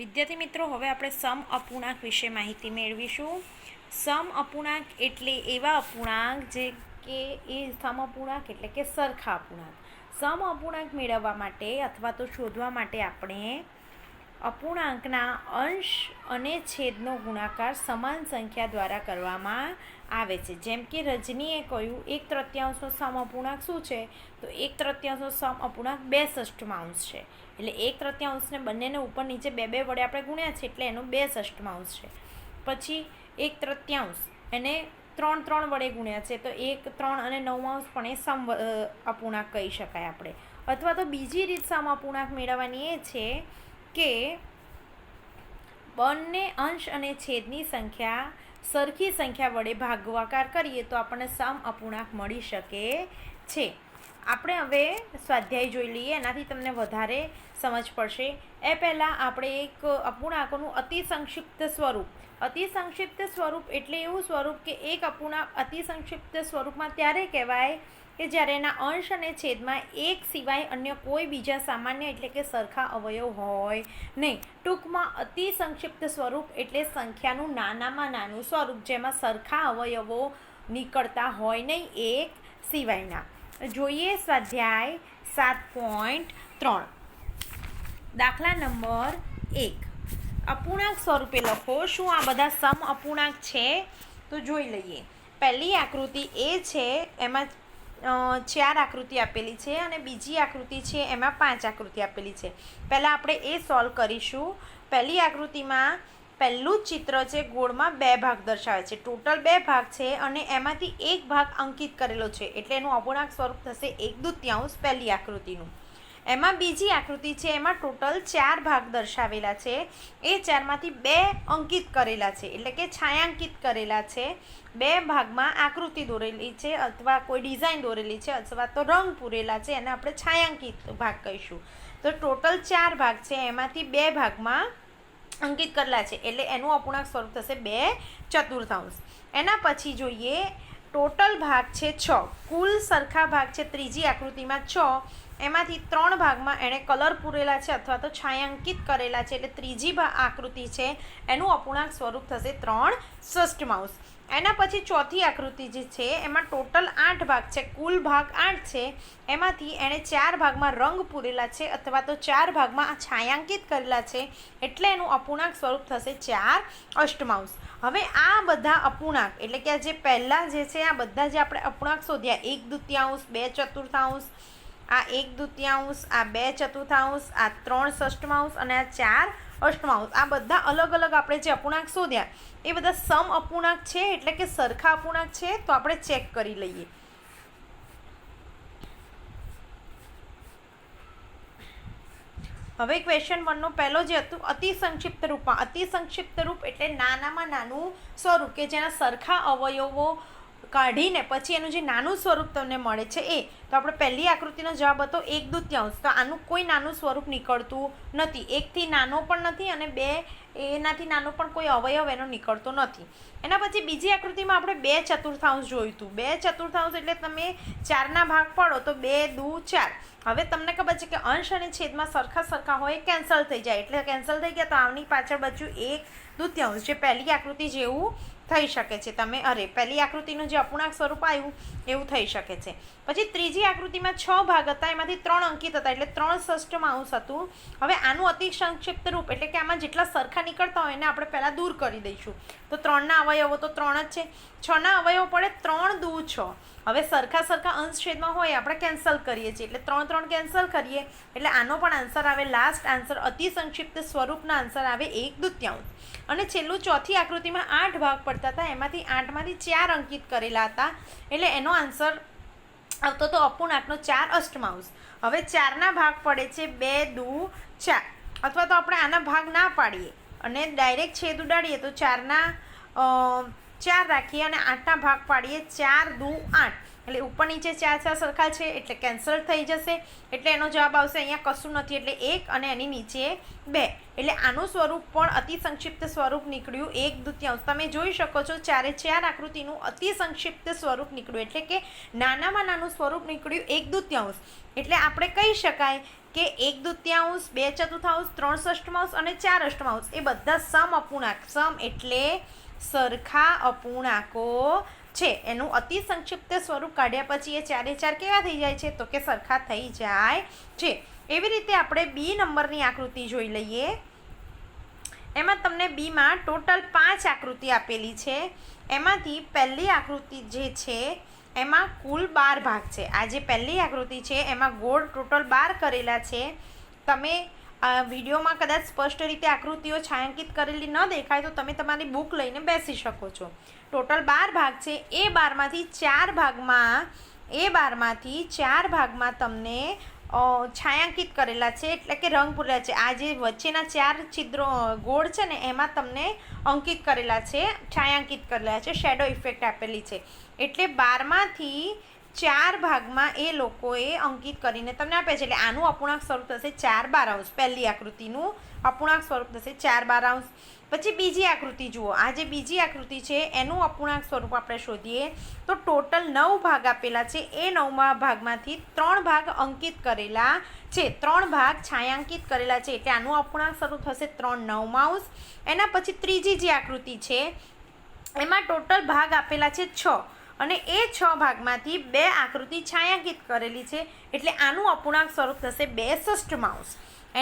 વિદ્યાર્થી મિત્રો, હવે આપણે સમ અપૂર્ણાંક વિશે માહિતી મેળવીશું. સમ અપૂર્ણાંક એટલે એવા અપૂર્ણાંક જે કે એ સમ અપૂર્ણાંક એટલે કે સરખા અપૂર્ણાંક. સમ અપૂર્ણાંક મેળવવા માટે અથવા તો શોધવા માટે આપણે અપૂર્ણાંકના અંશ અને છેદનો ગુણાકાર સમાન સંખ્યા દ્વારા કરવામાં આવે છે. જેમ કે રજનીએ કહ્યું 1/3નો સમ અપૂર્ણાંક શું છે, તો 1/3નો સમ અપૂર્ણાંક 2/6 છે. એટલે 1/3 બંનેને ઉપર નીચે બે વડે આપણે ગુણ્યા છે એટલે એનો 2/6 છે. પછી 1/3 એને 3 વડે ગુણ્યા છે તો 1, 3 અને 9 પણ એ સમ અપૂર્ણાંક કહી શકાય આપણે. અથવા તો બીજી રીત સમ અપૂર્ણાંક મેળવવાની એ છે કે બંને અંશ અને છેદની સંખ્યા સરખી સંખ્યા વડે ભાગાકાર કરીએ તો આપણને સમ અપૂર્ણાંક મળી શકે છે. આપણે હવે સ્વાધ્યાય જોઈ લઈએ, એનાથી તમને વધારે સમજ પડશે. એ પહેલાં આપણે એક અપૂર્ણાંકોનું અતિ સંક્ષિપ્ત સ્વરૂપ એટલે એવું સ્વરૂપ કે એક અપૂર્ણાંક અતિ સંક્ષિપ્ત સ્વરૂપમાં ત્યારે કહેવાય કે જ્યારે એના અંશ અને છેદમાં એક સિવાય અન્ય કોઈ બીજા સામાન્ય એટલે કે સરખા અવયવ હોય નહીં. ટૂંકમાં અતિ સંક્ષિપ્ત સ્વરૂપ એટલે સંખ્યાનું નાનામાં નાનું સ્વરૂપ જેમાં સરખા અવયવો નીકળતા હોય નહીં એક સિવાયના. જોઈએ સ્વાધ્યાય 7.3. દાખલા નંબર 1. અપૂર્ણાંક સ્વરૂપે લખો. શું આ બધા સમ અપૂર્ણાંક છે? તો જોઈ લઈએ. પહેલી આકૃતિ એ છે, એમાં 4 આકૃતિ આપેલી છે અને બીજી આકૃતિ છે એમાં 5 આકૃતિ આપેલી છે. પહેલાં આપણે એ સોલ્વ કરીશું. પહેલી આકૃતિમાં પહેલું જ ચિત્ર છે, ગોળમાં 2 ભાગ દર્શાવે છે. ટોટલ 2 ભાગ છે અને એમાંથી એક ભાગ અંકિત કરેલો છે એટલે એનું અપૂર્ણાંક સ્વરૂપ થશે 1/2 પહેલી આકૃતિનું. એમાં બીજી આકૃતિ છે, એમાં ટોટલ 4 ભાગ દર્શાવેલા છે. એ 4માંથી 2 અંકિત કરેલા છે એટલે કે છાયાંકિત કરેલા છે. 2 ભાગમાં આકૃતિ દોરેલી છે અથવા કોઈ ડિઝાઇન દોરેલી છે અથવા તો રંગ પૂરેલા છે એને આપણે છાયાંકિત ભાગ કહીશું. તો ટોટલ 4 ભાગ છે, એમાંથી 2 ભાગમાં અંકિત કરેલા છે એટલે એનું અપૂર્ણાંક સ્વરૂપ થશે 2/4. એના પછી જોઈએ ટોટલ ભાગ છે 6. કુલ સરખા ભાગ છે ત્રીજી આકૃતિમાં 6. એમાંથી 3 ભાગમાં એણે કલર પૂરેલા છે અથવા તો છાયાંકિત કરેલા છે એટલે ત્રીજી આકૃતિ છે એનું અપૂર્ણાંક સ્વરૂપ થશે 3/6. એના પછી ચોથી આકૃતિ જે છે એમાં ટોટલ 8 ભાગ છે, કુલ ભાગ 8 છે. એમાંથી એણે 4 ભાગમાં રંગ પૂરેલા છે અથવા તો 4 ભાગમાં છાયાંકિત કરેલા છે એટલે એનું અપૂર્ણાંક સ્વરૂપ થશે 4/8. હવે આ બધા અપૂર્ણાંક એટલે કે જે પહેલાં જે છે આ બધા જે આપણે અપૂર્ણાંક શોધ્યા 1/2, 2/4, આ 1/2, આ 2/4, આ 3/6 અને આ 4/8, આ બધા અલગ અલગ આપણે જે અપૂર્ણાંક શોધ્યા એ બધા સમ અપૂર્ણાંક છે એટલે કે સરખા અપૂર્ણાંક છે. તો આપણે ચેક કરી લઈએ. હવે ક્વેશ્ચન 1નો પહેલો જે હતું અતિ સંક્ષિપ્ત રૂપમાં. અતિ સંક્ષિપ્ત રૂપ એટલે નાનામાં નાનું સ્વરૂપ કે જેના સરખા અવયવો કાઢીને પછી એનું જે નાનું સ્વરૂપ તમને મળે છે એ. તો આપણે પહેલી આકૃતિનો જવાબ હતો 1/2. તો આનું કોઈ નાનું સ્વરૂપ નીકળતું નથી. 1થી નાનો પણ નથી અને 2 એનાથી નાનો પણ કોઈ અવયવ એનો નીકળતો નથી. એના પછી બીજી આકૃતિમાં આપણે 2/4 જોયું હતું. 2/4 એટલે તમે 4ના ભાગ પાડો તો 2×2=4. હવે તમને ખબર છે કે અંશ અને છેદમાં સરખા હોય કેન્સલ થઈ જાય એટલે કેન્સલ થઈ ગયા તો આની પાછળ બચ્યું 1/2 જે પહેલી આકૃતિ જેવું થઈ શકે છે. પહેલી આકૃતિનું જે અપૂર્ણાંક સ્વરૂપ આવ્યું એવું થઈ શકે છે. પછી ત્રીજી આકૃતિમાં 6 ભાગ હતા, એમાંથી 3 અંકિત હતા એટલે 3/6 હતું. હવે આનું અતિ સંક્ષિપ્ત રૂપ એટલે કે આમાં જેટલા સરખા નીકળતા હોય એને આપણે પહેલાં દૂર કરી દઈશું. તો 3ના અવયવો તો 3 જ છે. 6ના અવયવો પડે 3×2=6. હવે સરખા અંશ છેદમાં હોય આપણે કેન્સલ કરીએ છીએ એટલે 3 કેન્સલ કરીએ એટલે આનો પણ આન્સર આવે. લાસ્ટ આન્સર અતિ સંક્ષિપ્ત સ્વરૂપના આન્સર આવે 1/2. અને છેલ્લું ચોથી આકૃતિમાં 8 ભાગ પડતા હતા, એમાંથી 8માંથી 4 અંકિત કરેલા હતા એટલે એનો આન્સર આવતો તો અપૂર્ણાંકનો 4/8. હવે 4ના ભાગ પડે છે 2×4 અથવા તો આપણે આના ભાગ ના પાડીએ અને ડાયરેક્ટ છેદ ઉડાડીએ તો 4ના 4 રાખીએ અને 8ના ભાગ પાડીએ 4×2=8 એટલે ઉપર નીચે 4 સરખા છે એટલે કેન્સલ થઈ જશે એટલે એનો જવાબ આવશે અહીંયા કશું નથી એટલે 1 અને એની નીચે 2 એટલે આનું સ્વરૂપ પણ અતિ સંક્ષિપ્ત સ્વરૂપ નીકળ્યું 1/2. તમે જોઈ શકો છો 4 આકૃતિનું અતિ સંક્ષિપ્ત સ્વરૂપ નીકળ્યું એટલે કે નાનામાં નાનું સ્વરૂપ નીકળ્યું 1/2. એટલે આપણે કહી શકાય કે 1/2, 2/4, 3/6 અને 4/8 એ બધા સમ અપૂર્ણાંક, સમ એટલે સરખા અપૂર્ણાંકો છે. એનું અતિ સંક્ષિપ્ત સ્વરૂપ કાઢ્યા પછી એ 4 એ 4 કેવા થઈ જાય છે? તો કે સરખા થઈ જાય છે. એવી રીતે આપણે બી નંબરની આકૃતિ જોઈ લઈએ. એમાં તમને બીમાં ટોટલ 5 આકૃતિ આપેલી છે. એમાંથી પહેલી આકૃતિ જે છે એમાં કુલ 12 ભાગ છે. આ જે પહેલી આકૃતિ છે એમાં ગોળ ટોટલ 12 કરેલા છે. તમે વિડીયોમાં કદાચ સ્પષ્ટ રીતે આકૃતિઓ છાંયાંકિત કરેલી ન દેખાય તો તમે તમારી બુક લઈને બેસી શકો છો. ટોટલ 12 ભાગ છે. એ 12માંથી 4 ભાગમાં તમને છાંયાંકિત કરેલા છે, એટલે કે રંગ પૂરેલા છે. આ જે વચ્ચેના 4 છિદ્રો ગોળ છે ને એમાં તમને અંકિત કરેલા છે, છાંયાંકિત કરેલા છે, શેડો ઇફેક્ટ આપેલી છે. એટલે 12માંથી 4 ભાગમાં એ લોકોએ અંકિત કરીને તમને આપે છે. એટલે આનું અપૂર્ણાંક સ્વરૂપ થશે 4/12. પહેલી આકૃતિનું અપૂર્ણાંક સ્વરૂપ થશે 4/12. પછી બીજી આકૃતિ જુઓ. આ જે બીજી આકૃતિ છે એનું અપૂર્ણાંક સ્વરૂપ આપણે શોધીએ તો ટોટલ 9 ભાગ આપેલા છે. એ 9મા ભાગમાંથી 3 ભાગ અંકિત કરેલા છે, 3 ભાગ છાંયાંકિત કરેલા છે. એટલે આનું અપૂર્ણાંક સ્વરૂપ થશે 3/9. એના પછી ત્રીજી જે આકૃતિ છે એમાં ટોટલ ભાગ આપેલા છે 6 અને એ 6 ભાગમાંથી 2 આકૃતિ છાંયાંકિત કરેલી છે. એટલે આનું અપૂર્ણાંક સ્વરૂપ થશે 2/6.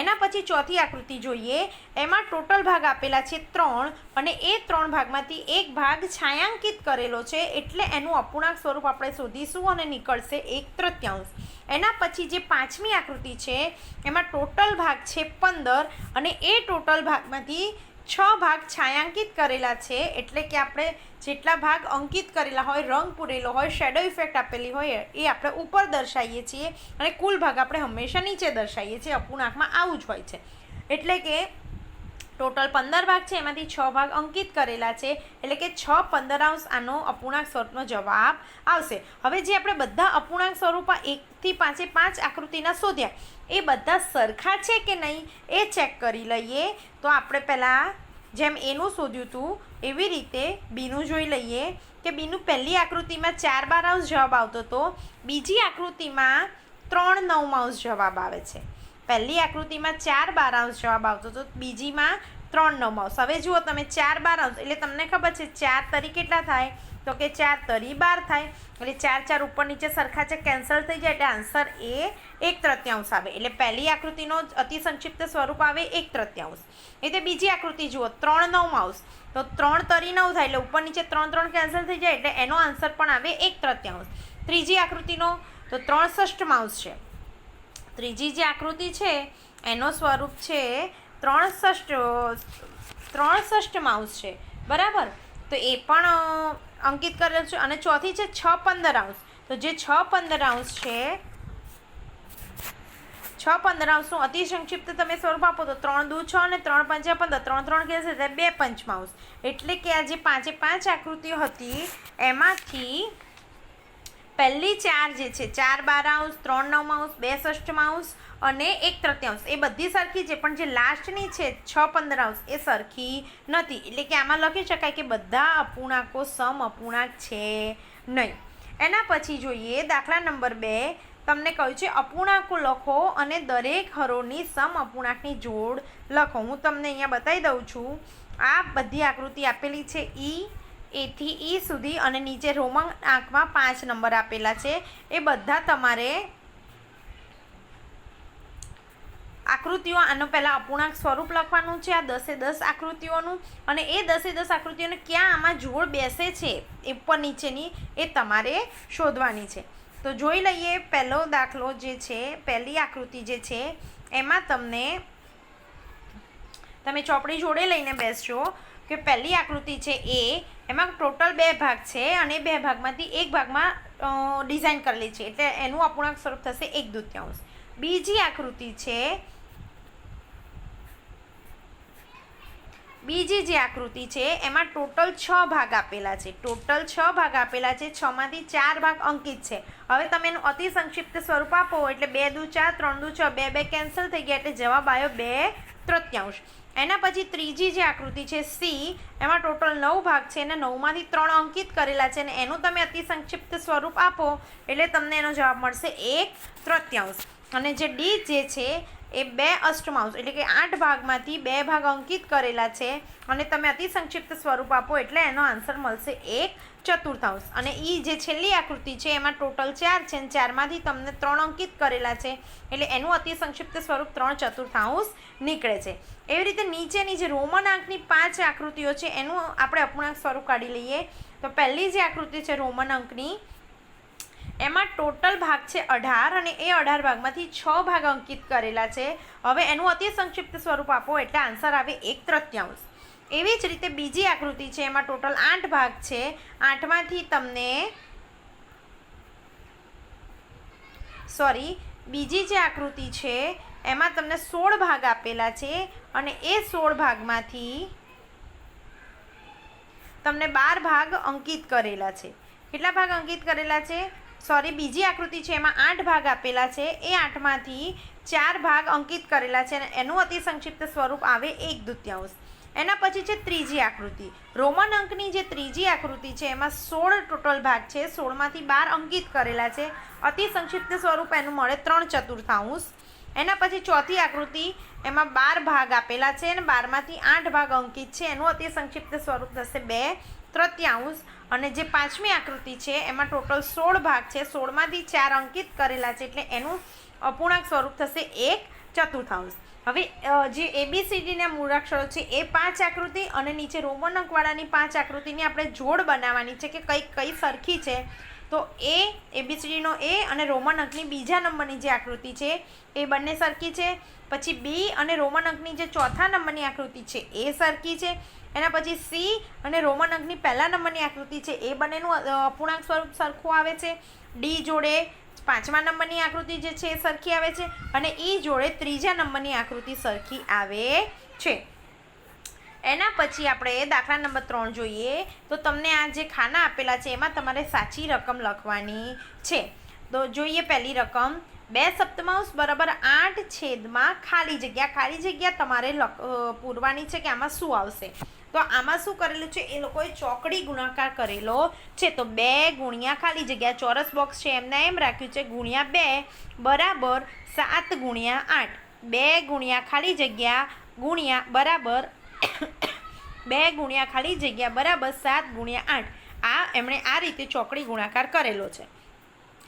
એના પછી ચોથી આકૃતિ જોઈએ. એમાં ટોટલ ભાગ આપેલા છે 3 અને એ 3 ભાગમાંથી 1 ભાગ છાંયાંકિત કરેલો છે. એટલે એનું અપૂર્ણાંક સ્વરૂપ આપણે શોધીશું અને નીકળશે 1/3. એના પછી જે પાંચમી આકૃતિ છે એમાં ટોટલ ભાગ છે 15 અને એ ટોટલ ભાગમાંથી 6 ભાગ છાંયાંકિત કરેલા છે. એટલે કે આપણે જેટલા ભાગ અંકિત કરેલા હોય, રંગ પૂરેલો હોય, શેડો ઇફેક્ટ આપેલી હોય એ આપણે ઉપર દર્શાવીએ છીએ અને કુલ ભાગ આપણે હંમેશા નીચે દર્શાવીએ છીએ. અપૂર્ણાંકમાં આવું જ હોય છે. એટલે કે ટોટલ 15 ભાગ છે, એમાંથી 6 ભાગ અંકિત કરેલા છે. એટલે કે 6/15 આનો અપૂર્ણાંક સ્વરૂપનો જવાબ આવશે. હવે જે આપણે બધા અપૂર્ણાંક સ્વરૂપમાં 1 થી 5 આકૃતિના શોધ્યા એ બધા સરખા છે કે નહીં એ ચેક કરી લઈએ. તો આપણે પહેલાં જેમ એનું શોધ્યું હતું એવી રીતે બીનું જોઈ લઈએ કે બીનું પહેલી આકૃતિમાં 4/12 જવાબ આવતો હતો, બીજી આકૃતિમાં 3/9 જવાબ આવે છે. પહેલી આકૃતિમાં 4/12 જવાબ આવતો હતો, બીજીમાં 3/9. હવે જુઓ તમે 4/12 એટલે તમને ખબર છે 4 તરી કેટલા થાય? તો કે 4 તરી 12 થાય. એટલે 4 ઉપર નીચે સરખા છે, કેન્સલ થઈ જાય. એટલે આન્સર એ 1/3 આવે. એટલે પહેલી આકૃતિનો અતિ સંક્ષિપ્ત સ્વરૂપ આવે 1/3. એટલે બીજી આકૃતિ જુઓ 3/9 તો 3 તરી 9 થાય. એટલે ઉપર નીચે 3 કેન્સલ થઈ જાય. એટલે એનો આન્સર પણ આવે 1/3. ત્રીજી આકૃતિનો તો 3/6 છે. ત્રીજી જે આકૃતિ છે એનો સ્વરૂપ છે 3/6 છે, બરાબર? તો એ પણ અંકિત કરેલ છે. અને ચોથી છે 6/15. તો જે 6/15 છે, 6/15નું અતિ સંક્ષિપ્ત તમે સ્વરૂપ આપો તો 3×2 = 6 અને 3×5 = 15. 3 કે છે 2/5. એટલે કે આ જે 5 આકૃતિઓ હતી એમાંથી પહેલી 4 જે છે 4/12, 3/9, 2/6 અને 1/3 એ બધી સરખી છે. પણ જે લાસ્ટની છે 6/15 એ સરખી નથી. એટલે કે આમાં લખી શકાય કે બધા અપૂર્ણાંકો સમ અપૂર્ણાંક છે નહીં. એના પછી જોઈએ દાખલા નંબર 2. તમને કહ્યું છે અપૂર્ણાંકો લખો અને દરેક હરોળની સમ અપૂર્ણાંકની જોડ લખો. હું તમને અહીંયા બતાવી દઉં છું. આ બધી આકૃતિ આપેલી છે એ થી ઈ સુધી અને નીચે રોમન આંકમાં 5 નંબર આપેલા છે. એ બધા તમારે આકૃતિઓ આનો પહેલાં અપૂર્ણાંક સ્વરૂપ લખવાનું છે આ 10 આકૃતિઓનું. અને એ 10 આકૃતિઓને ક્યાં આમાં જોડ બેસે છે ઉપર નીચેની એ તમારે શોધવાની છે. તો જોઈ લઈએ પહેલો દાખલો જે છે, પહેલી આકૃતિ જે છે એમાં તમે ચોપડી જોડે લઈને બેસજો કે પહેલી આકૃતિ છે એમાં ટોટલ 2 ભાગ છે અને 2 ભાગમાંથી 1 ભાગમાં ડિઝાઇન કરેલી છે. એટલે એનું અપૂર્ણાંક સ્વરૂપ થશે 1/2. બીજી આકૃતિ છે, બીજી જે આકૃતિ છે એમાં ટોટલ 6 ભાગ આપેલા છે. 6માંથી 4 ભાગ અંકિત છે. હવે તમે એનું અતિ સંક્ષિપ્ત સ્વરૂપ આપો એટલે 2×2 = 4, 3×2 = 6, 2 કેન્સલ થઈ ગયા એટલે જવાબ આવ્યો 2/3. એના પછી ત્રીજી જે આકૃતિ છે સી, એમાં ટોટલ 9 ભાગ છે અને 9માંથી 3 અંકિત કરેલા છે અને એનું તમે અતિ સંક્ષિપ્ત સ્વરૂપ આપો એટલે તમને એનો જવાબ મળશે 1/3. અને જે ડી જે છે એ 2 અષ્ટમાંશ એટલે કે 8 ભાગમાંથી 2 ભાગ અંકિત કરેલા છે અને તમે અતિ સંક્ષિપ્ત સ્વરૂપ આપો એટલે એનો આન્સર મળશે 1/4. અને ઈ જે છેલ્લી આકૃતિ છે એમાં ટોટલ 4 છે અને 4માંથી તમને 3 અંકિત કરેલા છે એટલે એનું અતિ સંક્ષિપ્ત સ્વરૂપ 3/4 નીકળે છે. એવી રીતે નીચેની જે રોમન અંકની 5 આકૃતિઓ છે એનું આપણે અપૂર્ણાંક સ્વરૂપ કાઢી લઈએ. તો પહેલી જે આકૃતિ છે રોમન અંકની એમાં ટોટલ ભાગ છે 18 અને એ 18 ભાગમાંથી 6 ભાગ અંકિત કરેલા છે. હવે એનું અતિ સંક્ષિપ્ત સ્વરૂપ આપો એટલે આન્સર આવે 1/3. એવી જ રીતે બીજી આકૃતિ છે એમાં ટોટલ 8 ભાગ છે. 8માંથી તમને બીજી જે આકૃતિ છે એમાં તમને 16 ભાગ આપેલા છે અને એ 16 ભાગમાંથી તમને 12 ભાગ અંકિત કરેલા છે. કેટલા ભાગ અંકિત કરેલા છે? બીજી આકૃતિ છે એમાં 8 ભાગ આપેલા છે. એ 8માંથી 4 ભાગ અંકિત કરેલા છે અને એનું અતિ સંક્ષિપ્ત સ્વરૂપ આવે 1/2. એના પછી છે ત્રીજી આકૃતિ. રોમન અંકની જે ત્રીજી આકૃતિ છે એમાં 16 ટોટલ ભાગ છે. 16માંથી 12 અંકિત કરેલા છે. અતિ સંક્ષિપ્ત સ્વરૂપ એનું મળે 3/4. એના પછી ચોથી આકૃતિ એમાં 12 ભાગ આપેલા છે અને 12માંથી 8 ભાગ અંકિત છે. એનું અતિ સંક્ષિપ્ત સ્વરૂપ થશે 2/3. અને જે પાંચમી આકૃતિ છે એમાં ટોટલ 16 ભાગ છે. 16માંથી 4 અંકિત કરેલા છે એટલે એનું અપૂર્ણાંક સ્વરૂપ થશે 1/4. હવે જે ABCDના મૂળાક્ષરો છે એ 5 આકૃતિ અને નીચે રોમન અંકવાળાની 5 આકૃતિની આપણે જોડ બનાવવાની છે કે કઈ સરખી છે. તો ABCDનો A અને રોમન અંકની બીજા નંબરની જે આકૃતિ છે એ બંને સરખી છે. પછી B અને રોમન અંકની જે ચોથા નંબરની આકૃતિ છે એ સરખી છે. એના પછી C અને રોમન અંકની પહેલા નંબરની આકૃતિ છે એ બંનેનું અપૂર્ણાંક સ્વરૂપ સરખું આવે છે. D જોડે 5મા નંબરની આકૃતિ જે છે એ સરખી આવે છે અને E જોડે 3જા નંબરની આકૃતિ સરખી આવે છે. એના પછી આપણે દાખલા નંબર 3 જોઈએ. તો તમને આ જે ખાના આપેલા છે એમાં તમારે સાચી રકમ લખવાની છે. તો જોઈએ પહેલી રકમ 2/7 બરાબર 8 છેદમાં ખાલી જગ્યા તમારે પૂરવાની છે કે આમાં શું આવશે. તો આમાં શું કરેલું છે એ લોકોએ ચોકડી ગુણાકાર કરેલો છે. તો 2 ગુણ્યા ખાલી જગ્યા ચોરસ બોક્સ છે એમને એમ રાખ્યું છે ગુણ્યા 2 બરાબર 7 ગુણ્યા 8. 2 ગુણ્યા ખાલી જગ્યા ગુણ્યા બરાબર 2 ગુણ્યા ખાલી જગ્યા બરાબર 7 ગુણ્યા 8. આ એમણે આ રીતે ચોકડી ગુણાકાર કરેલો છે.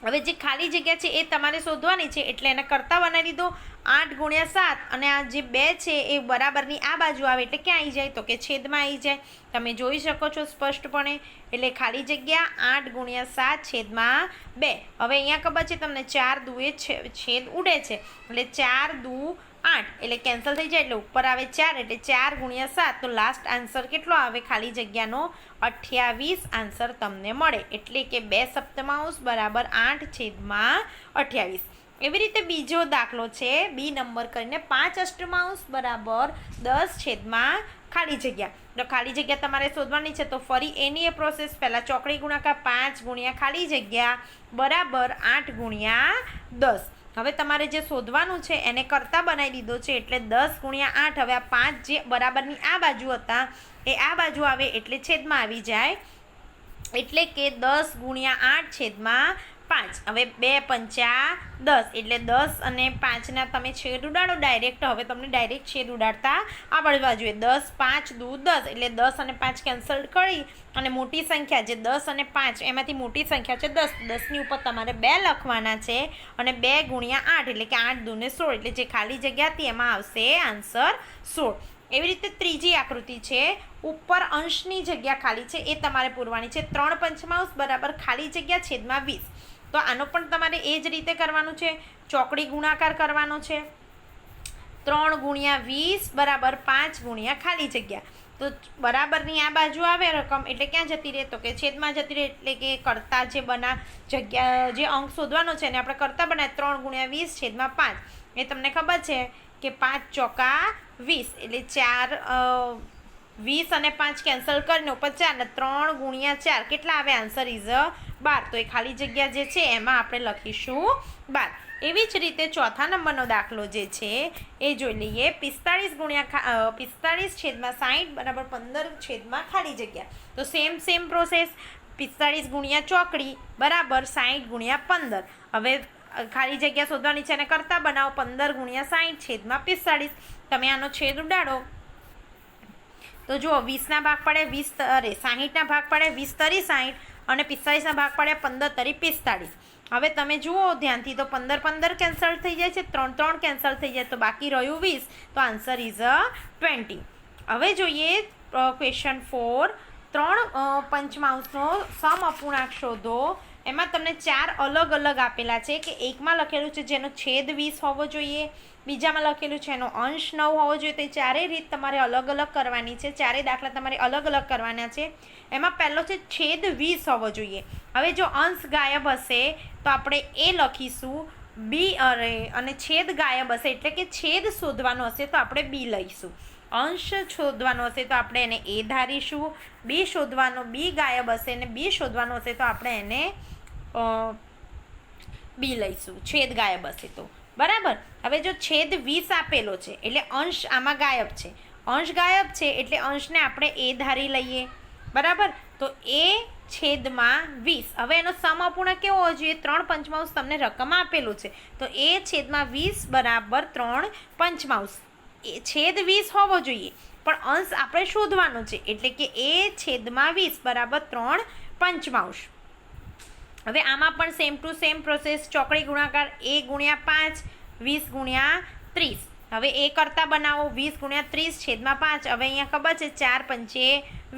હવે જે ખાલી જગ્યા છે એ તમારે શોધવાની છે એટલે એને કરતા બનાવી દીધો 8 ગુણ્યા 7 અને આ જે 2 છે એ બરાબરની આ બાજુ આવે એટલે ક્યાં આવી જાય તો કે છેદમાં આવી જાય. તમે જોઈ શકો છો સ્પષ્ટપણે. એટલે ખાલી જગ્યા 8 ગુણ્યા 7 છેદમાં 2. હવે અહીંયા ખબર છે તમને 4 દુએ છેદ ઉડે છે એટલે 4 દુ 8 એટલે કેન્સલ થઈ જાય એટલે ઉપર આવે 4 એટલે 4 ગુણ્યા 7. તો લાસ્ટ આન્સર કેટલો આવે ખાલી જગ્યાનો 28 આન્સર તમને મળે. એટલે કે 2/7 બરાબર 8 છેદમાં 28. એવી રીતે બીજો દાખલો છે B નંબર કરીને 5/8 બરાબર 10 છેદમાં ખાલી જગ્યા. તો ખાલી જગ્યા તમારે શોધવાની છે. તો ફરી એની એ પ્રોસેસ. પહેલાં ચોકડી ગુણાકાર 5 ગુણ્યા ખાલી જગ્યા બરાબર 8 ગુણ્યા 10. હવે તમારે જે શોધવાનું છે એને કરતા બનાવી દીધો છે એટલે 10 ગુણ્યા 8. હવે આ 5 જે બરાબરની આ બાજુ હતા એ આ બાજુ આવે એટલે છેદમાં આવી જાય એટલે કે 10 ગુણ્યા 8 છેદમાં 5. હવે 2 પંચા 10 એટલે 10 અને 5ના તમે છેદ ઉડાડો ડાયરેક્ટ. હવે તમને ડાયરેક્ટ છેદ ઉડાડતા આ બાજુએ 10 5 દુ 10 એટલે 10 અને 5 કેન્સલ કરી અને મોટી સંખ્યા જે 10 અને 5 એમાંથી મોટી સંખ્યા છે 10. 10ની ઉપર તમારે 2 લખવાના છે અને 2 ગુણ્યા 8 એટલે કે 8 દુને 16 એટલે જે ખાલી જગ્યા હતી એમાં આવશે આન્સર 16. એવી રીતે ત્રીજી આકૃતિ છે. ઉપર અંશની જગ્યા ખાલી છે એ તમારે પૂરવાની છે. 3/5 બરાબર ખાલી જગ્યા છેદમાં 20. તો આનો પણ તમારે એ જ રીતે કરવાનું છે. ચોકડી ગુણાકાર કરવાનો છે. 3 ગુણ્યા 20 બરાબર 5 ગુણ્યા ખાલી જગ્યા. તો બરાબરની આ બાજુ આવે રકમ એટલે ક્યાં જતી રહે તો કે છેદમાં જતી રહે. એટલે કે કરતા જે જગ્યા જે અંક શોધવાનો છે એને આપણે કરતા બનાવીએ. 3 ગુણ્યા 20 છેદમાં 5. એ તમને ખબર છે કે 5 ચોકા 20 એટલે 4 20 અને 5 કેન્સલ કરીને ઉપર 4 3 ગુણ્યા 4 કેટલા આવે આન્સર ઇઝ 12. તો એ ખાલી જગ્યા જે છે એમાં આપણે લખીશું 12. એવી જ રીતે ચોથા નંબરનો દાખલો જે છે એ જોઈ લઈએ. 45 છેદમાં 60 બરાબર 15 છેદમાં ખાલી જગ્યા. તો સેમ પ્રોસેસ. 45 ગુણ્યા ચોકડી બરાબર 60 ગુણ્યા 15. હવે ખાલી જગ્યા શોધવાની છે અને કરતા બનાવો 15 ગુણ્યા 60 છેદમાં 45. તમે આનો છેદ ઉડાડો તો જુઓ 20ના ભાગ પડે 60ના ભાગ પડે 20 તરી 60 અને 45ના ભાગ પડે 15 તરી 45. હવે તમે જુઓ ધ્યાનથી તો 15 કેન્સલ થઈ જાય છે, 3 કેન્સલ થઈ જાય, તો બાકી રહ્યું 20. તો આન્સર ઇઝ 20. હવે જોઈએ ક્વેશ્ચન 4. 3 પંચમાંશનો સમઅપૂર્ણાંક શોધો. એમાં તમને 4 અલગ અલગ આપેલા છે કે એકમાં લખેલું છે જેનો છેદ 20 હોવો જોઈએ, બીજામાં લખેલું છે એનો અંશ 9 હોવો જોઈએ. તો ચારેય રીત તમારે અલગ અલગ કરવાની છે, ચારેય દાખલા તમારે અલગ અલગ કરવાના છે. એમાં પહેલો છે છેદ 20 હોવો જોઈએ. હવે જો અંશ ગાયબ હશે તો આપણે એ લખીશું બી, અને છેદ ગાયબ હશે એટલે કે છેદ શોધવાનો હશે તો આપણે બી લઈશું. અંશ શોધવાનો હશે તો આપણે એને એ ધારીશું, બી શોધવાનો બી ગાયબ હશે અને બી શોધવાનો હશે તો આપણે એને બી લઈશું, છેદ ગાયબ હશે તો. બરાબર. હવે જો છેદ 20 આપેલો છે એટલે અંશ આમાં ગાયબ છે, અંશ ગાયબ છે એટલે અંશને આપણે એ ધારી લઈએ. બરાબર. તો એ છેદમાં 20. હવે એનો સમઅપૂર્ણાંક કેવો હોવો જોઈએ? 3 પંચમાંશ તમને રકમ આપેલું છે તો એ છેદમાં 20 બરાબર 3 પંચમાંશ. એ છેદ 20 હોવો જોઈએ પણ અંશ આપણે શોધવાનો છે એટલે કે એ છેદમાં 20 બરાબર 3 પંચમાંશ. હવે આમાં પણ સેમ ટુ સેમ પ્રોસેસ, ચોકડી ગુણાકાર a ગુણ્યા 5 20 ગુણ્યા 30. હવે એ કરતા બનાવો 20 ગુણ્યા 30 છેદમાં 5. હવે અહીંયા ખબર છે 4 પંચે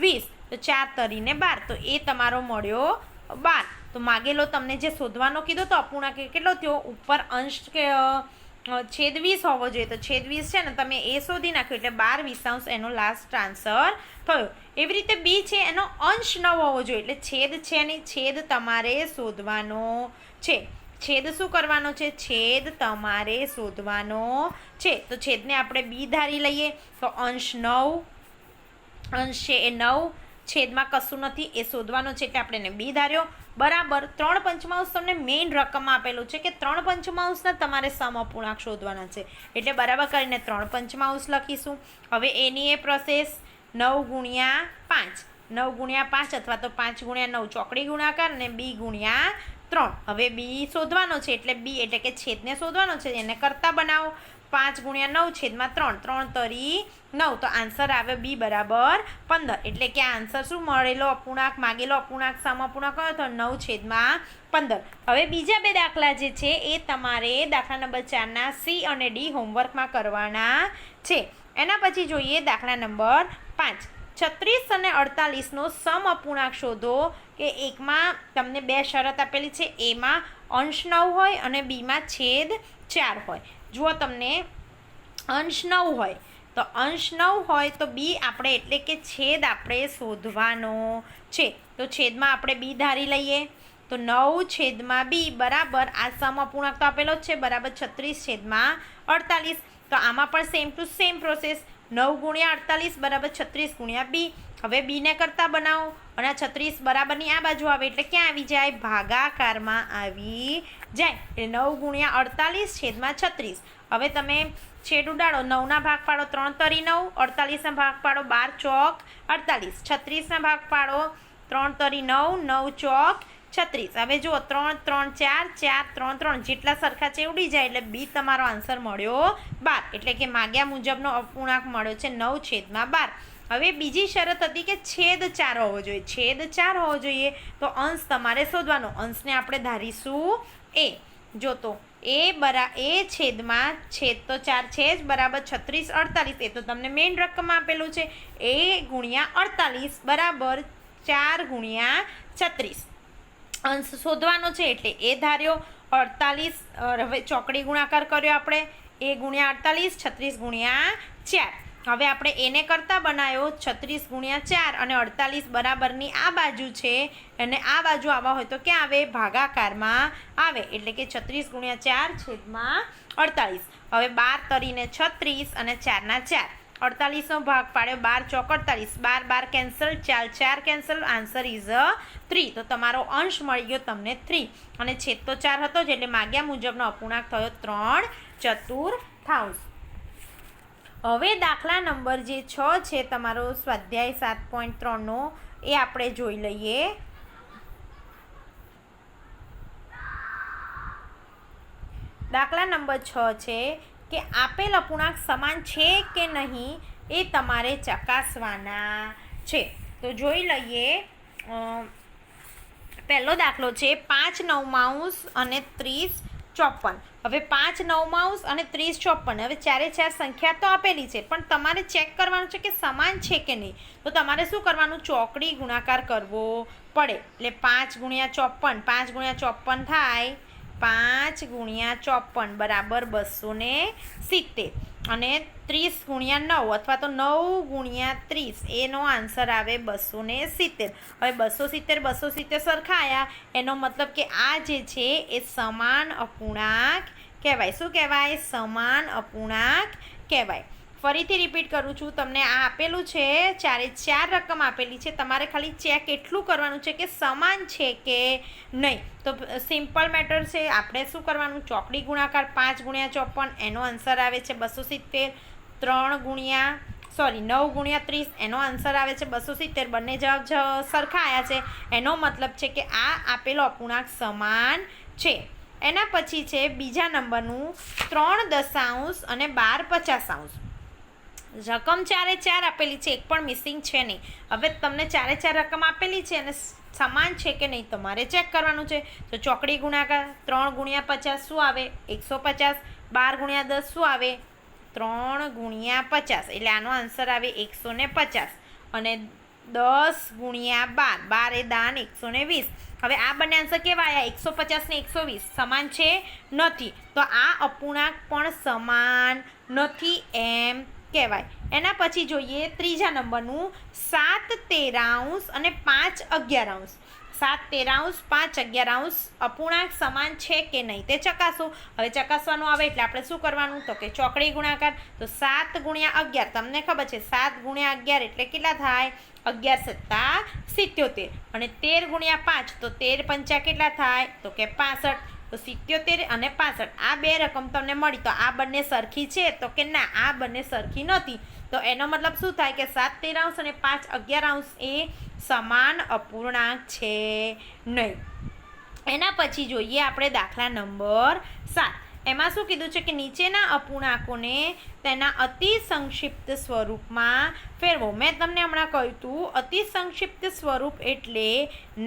20 તો 4 તરીને 12 તો એ તમારો મળ્યો 12. તો માગેલો તમને જે શોધવાનો કીધો તો અપૂર્ણાંક કેટલો થયો? ઉપર અંશ કે છેદ 20 હોવો જોઈએ તો છેદ 20 છે ને તમે એ શોધી નાખ્યો એટલે 12/20 એનો લાસ્ટ આન્સર થયો. એવી રીતે બી છે એનો અંશ 9 હોવો જોઈએ એટલે છેદ છે ને છેદ તમારે શોધવાનો છે. છેદ શું કરવાનો છે? છેદ તમારે શોધવાનો છે. તો છેદને આપણે બી ધારી લઈએ તો અંશ 9, અંશ છે એ 9, છેદમાં કશું નથી એ શોધવાનો છે એટલે આપણે એને બી ધાર્યો. બરાબર. 3 પંચમાંશ તમને મેઇન રકમ આપેલું છે કે 3 પંચમાંશના તમારે સમઅપૂર્ણાંક શોધવાના છે એટલે બરાબર કરીને 3 પંચમાંશ લખીશું. હવે એની એ પ્રોસેસ 9 ગુણ્યા 5, 9 ગુણ્યા 5 અથવા તો 5 ગુણ્યા 9 ચોકડી ગુણાકાર અને બી ગુણ્યા 3. હવે બી શોધવાનો છે એટલે બી એટલે કે છેદને શોધવાનો છે એને કરતા બનાવો. 5 ગુણ્યા 9 છેદમાં 3, 3 તરી 9 તો આન્સર આવે બી બરાબર 15. એટલે કે આન્સર શું મળેલો અપૂર્ણાંક, માગેલો અપૂર્ણાંક સમઅપૂર્ણાંક કયો તો 9 છેદમાં 15. હવે બીજા બે દાખલા જે છે એ તમારે દાખલા નંબર 4ના સી અને ડી હોમવર્કમાં કરવાના છે. એના પછી જોઈએ દાખલા નંબર 5. 36 અને 48નો સમઅપૂર્ણાંક શોધો કે એકમાં તમને 2 શરત આપેલી છે, એમાં અંશ 9 હોય અને બીમાં છેદ 4 હોય. જુઓ તમને અંશ 9 હોય તો અંશ 9 હોય તો બી આપણે એટલે કે છેદ આપણે શોધવાનો છે. તો છેદમાં આપણે બી ધારી લઈએ તો 9 છેદમાં બી બરાબર આ સમઅપૂર્ણાંક તો આપેલો જ છે બરાબર 36 છેદમાં 48. તો આમાં પણ સેમ ટુ સેમ પ્રોસેસ 9 ગુણ્યા 48 બરાબર 36 ગુણ્યા બી. હવે બીને કરતા બનાવો અને આ 36 બરાબરની આ બાજુ આવે એટલે ક્યાં આવી જાય? ભાગાકારમાં આવી જાય. એટલે 9 ગુણ્યા 48 છેદમાં 36. હવે તમે છેદ ઉડાડો, 9ના ભાગ પાડો 3 તરી 9, 48ના ભાગ પાડો 12 ચોક 48, 36ના ભાગ પાડો 3 તરી 9, 9 ચોક 36. હવે જુઓ 3 3 4, 4 3 3 જેટલા સરખા છે ઉડી જાય એટલે બી તમારો આન્સર મળ્યો 12. એટલે કે માગ્યા મુજબનો અપૂર્ણાંક મળ્યો છે 9 છેદમાં 12. હવે બીજી શરત હતી કે છેદ 4 હોવો જોઈએ. છેદ 4 હોવો જોઈએ તો અંશ તમારે શોધવાનો. અંશને આપણે ધારીશું એ. જો તો એ છેદમાં છેદ તો 4 છે જ બરાબર 36 48 એ તો તમને મેઇન રકમ આપેલું છે. એ ગુણ્યા 48 બરાબર 4 ગુણ્યા 36. અંશ શોધવાનો છે એટલે એ ધાર્યો. 48 હવે ચોકડી ગુણાકાર કર્યો આપણે એ ગુણ્યા 48, 36 ગુણ્યા 4. હવે આપણે એને કરતા બનાવ્યો 36 ગુણ્યા 4 અને 48 બરાબરની આ બાજુ છે અને આ બાજુ આવવા હોય તો ક્યાં આવે? ભાગાકારમાં આવે. એટલે કે 36 ગુણ્યા 4 છેદમાં 48. હવે 12 તરીને 36 અને 4ના 4. 48નો ભાગ પાડ્યો 12 ચોક 48, 12 12 કેન્સલ, 4 4 કેન્સલ, આન્સર ઇઝ 3. તો તમારો અંશ મળી ગયો તમને 3 અને છેદ તો 4 હતો જ એટલે માગ્યા મુજબનો અપૂર્ણાંક થયો 3/4. હવે દાખલા નંબર જે 6 છે તમારો સ્વાધ્યાય 7.3નો એ આપણે જોઈ લઈએ. દાખલા નંબર 6 છે કે આપેલ અપૂર્ણાંક સમાન છે કે નહીં એ તમારે ચકાસવાના છે. તો જોઈ લઈએ. પહેલો દાખલો છે 5 નવમાંશ અને 30 54. હવે 5 નવમાંશ અને 30 54. હવે ચારે ચાર સંખ્યા તો આપેલી છે, પણ તમારે ચેક કરવાનું છે કે સમાન છે કે નહીં. તો તમારે શું કરવાનું? ચોકડી ગુણાકાર કરવો પડે. એટલે 5 ગુણ્યા 54, 5 ગુણ્યા 54 થાય 5 ગુણ્યા 54 બરાબર 270. અને 30 ગુણ્યા 9 અથવા તો 9 ગુણ્યા 30 એનો આન્સર આવે 270. હવે 270 સરખા આવ્યા, એનો મતલબ કે આ જે છે એ સમાન અપૂર્ણાંક કહેવાય. શું કહેવાય? સમાન અપૂર્ણાંક કહેવાય. ફરીથી રિપીટ કરું છું, તમને આ આપેલું છે, ચારે ચાર રકમ આપેલી છે, તમારે ખાલી ચેક એટલું કરવાનું છે કે સમાન છે કે નહીં. તો સિમ્પલ મેટર છે. આપણે શું કરવાનું? ચોકડી ગુણાકાર 5 ગુણ્યા 54 એનો આન્સર આવે છે 270. 9 ગુણ્યા 30 એનો આન્સર આવે છે 270. બંને જવાબ સરખા આવ્યા છે, એનો મતલબ છે કે આ આપેલો અપૂર્ણાંક સમાન છે. એના પછી છે બીજા નંબરનું 3 દશાંશ અને 12 50. રકમ ચારે ચાર આપેલી છે, એક પણ મિસિંગ છે નહીં. હવે તમને ચારે ચાર રકમ આપેલી છે અને સમાન છે કે નહીં તમારે ચેક કરવાનું છે. તો ચોકડી ગુણાકાર 3 ગુણ્યા 50 શું આવે? 150. 12 ગુણ્યા 10 શું આવે? 3 ગુણ્યા 50. એટલે આનો આન્સર આવે 150. અને 10 ગુણ્યા 12 એ દાન 120. હવે આ બંને આન્સર કેવા આવ્યા? 150 ને 120 સમાન છે? નથી. તો આ અપૂર્ણાંક પણ સમાન નથી એમ કહેવાય. એના પછી જોઈએ ત્રીજા નંબરનું 7 13 અને 5 11. 7 13 5 11 અપૂર્ણાંક સમાન છે કે નહીં તે ચકાસો. હવે ચકાસવાનું આવે એટલે આપણે શું કરવાનું? તો કે ચોકડી ગુણાકાર. તો 7 ગુણ્યા 11 તમને ખબર છે 7 ગુણ્યા 11 એટલે કેટલા થાય? 11 × 7 77. અને 13 ગુણ્યા 5 તો 13 × 5 કેટલા થાય? તો કે 65. તો 77 અને 65 આ બે રકમ તમને મળી. તો આ બંને સરખી છે? તો કે ના, આ બંને સરખી નથી. તો એનો મતલબ શું થાય કે 7 13 અને 5 11 એ સમાન અપૂર્ણાંક છે નહીં. એના પછી જોઈએ આપણે દાખલા નંબર 7. એમાં શું કીધું છે કે નીચેના અપૂર્ણાંકોને તેના અતિ સંક્ષિપ્ત સ્વરૂપમાં ફેરવો. મેં તમને હમણાં કહ્યું હતું અતિ સંક્ષિપ્ત સ્વરૂપ એટલે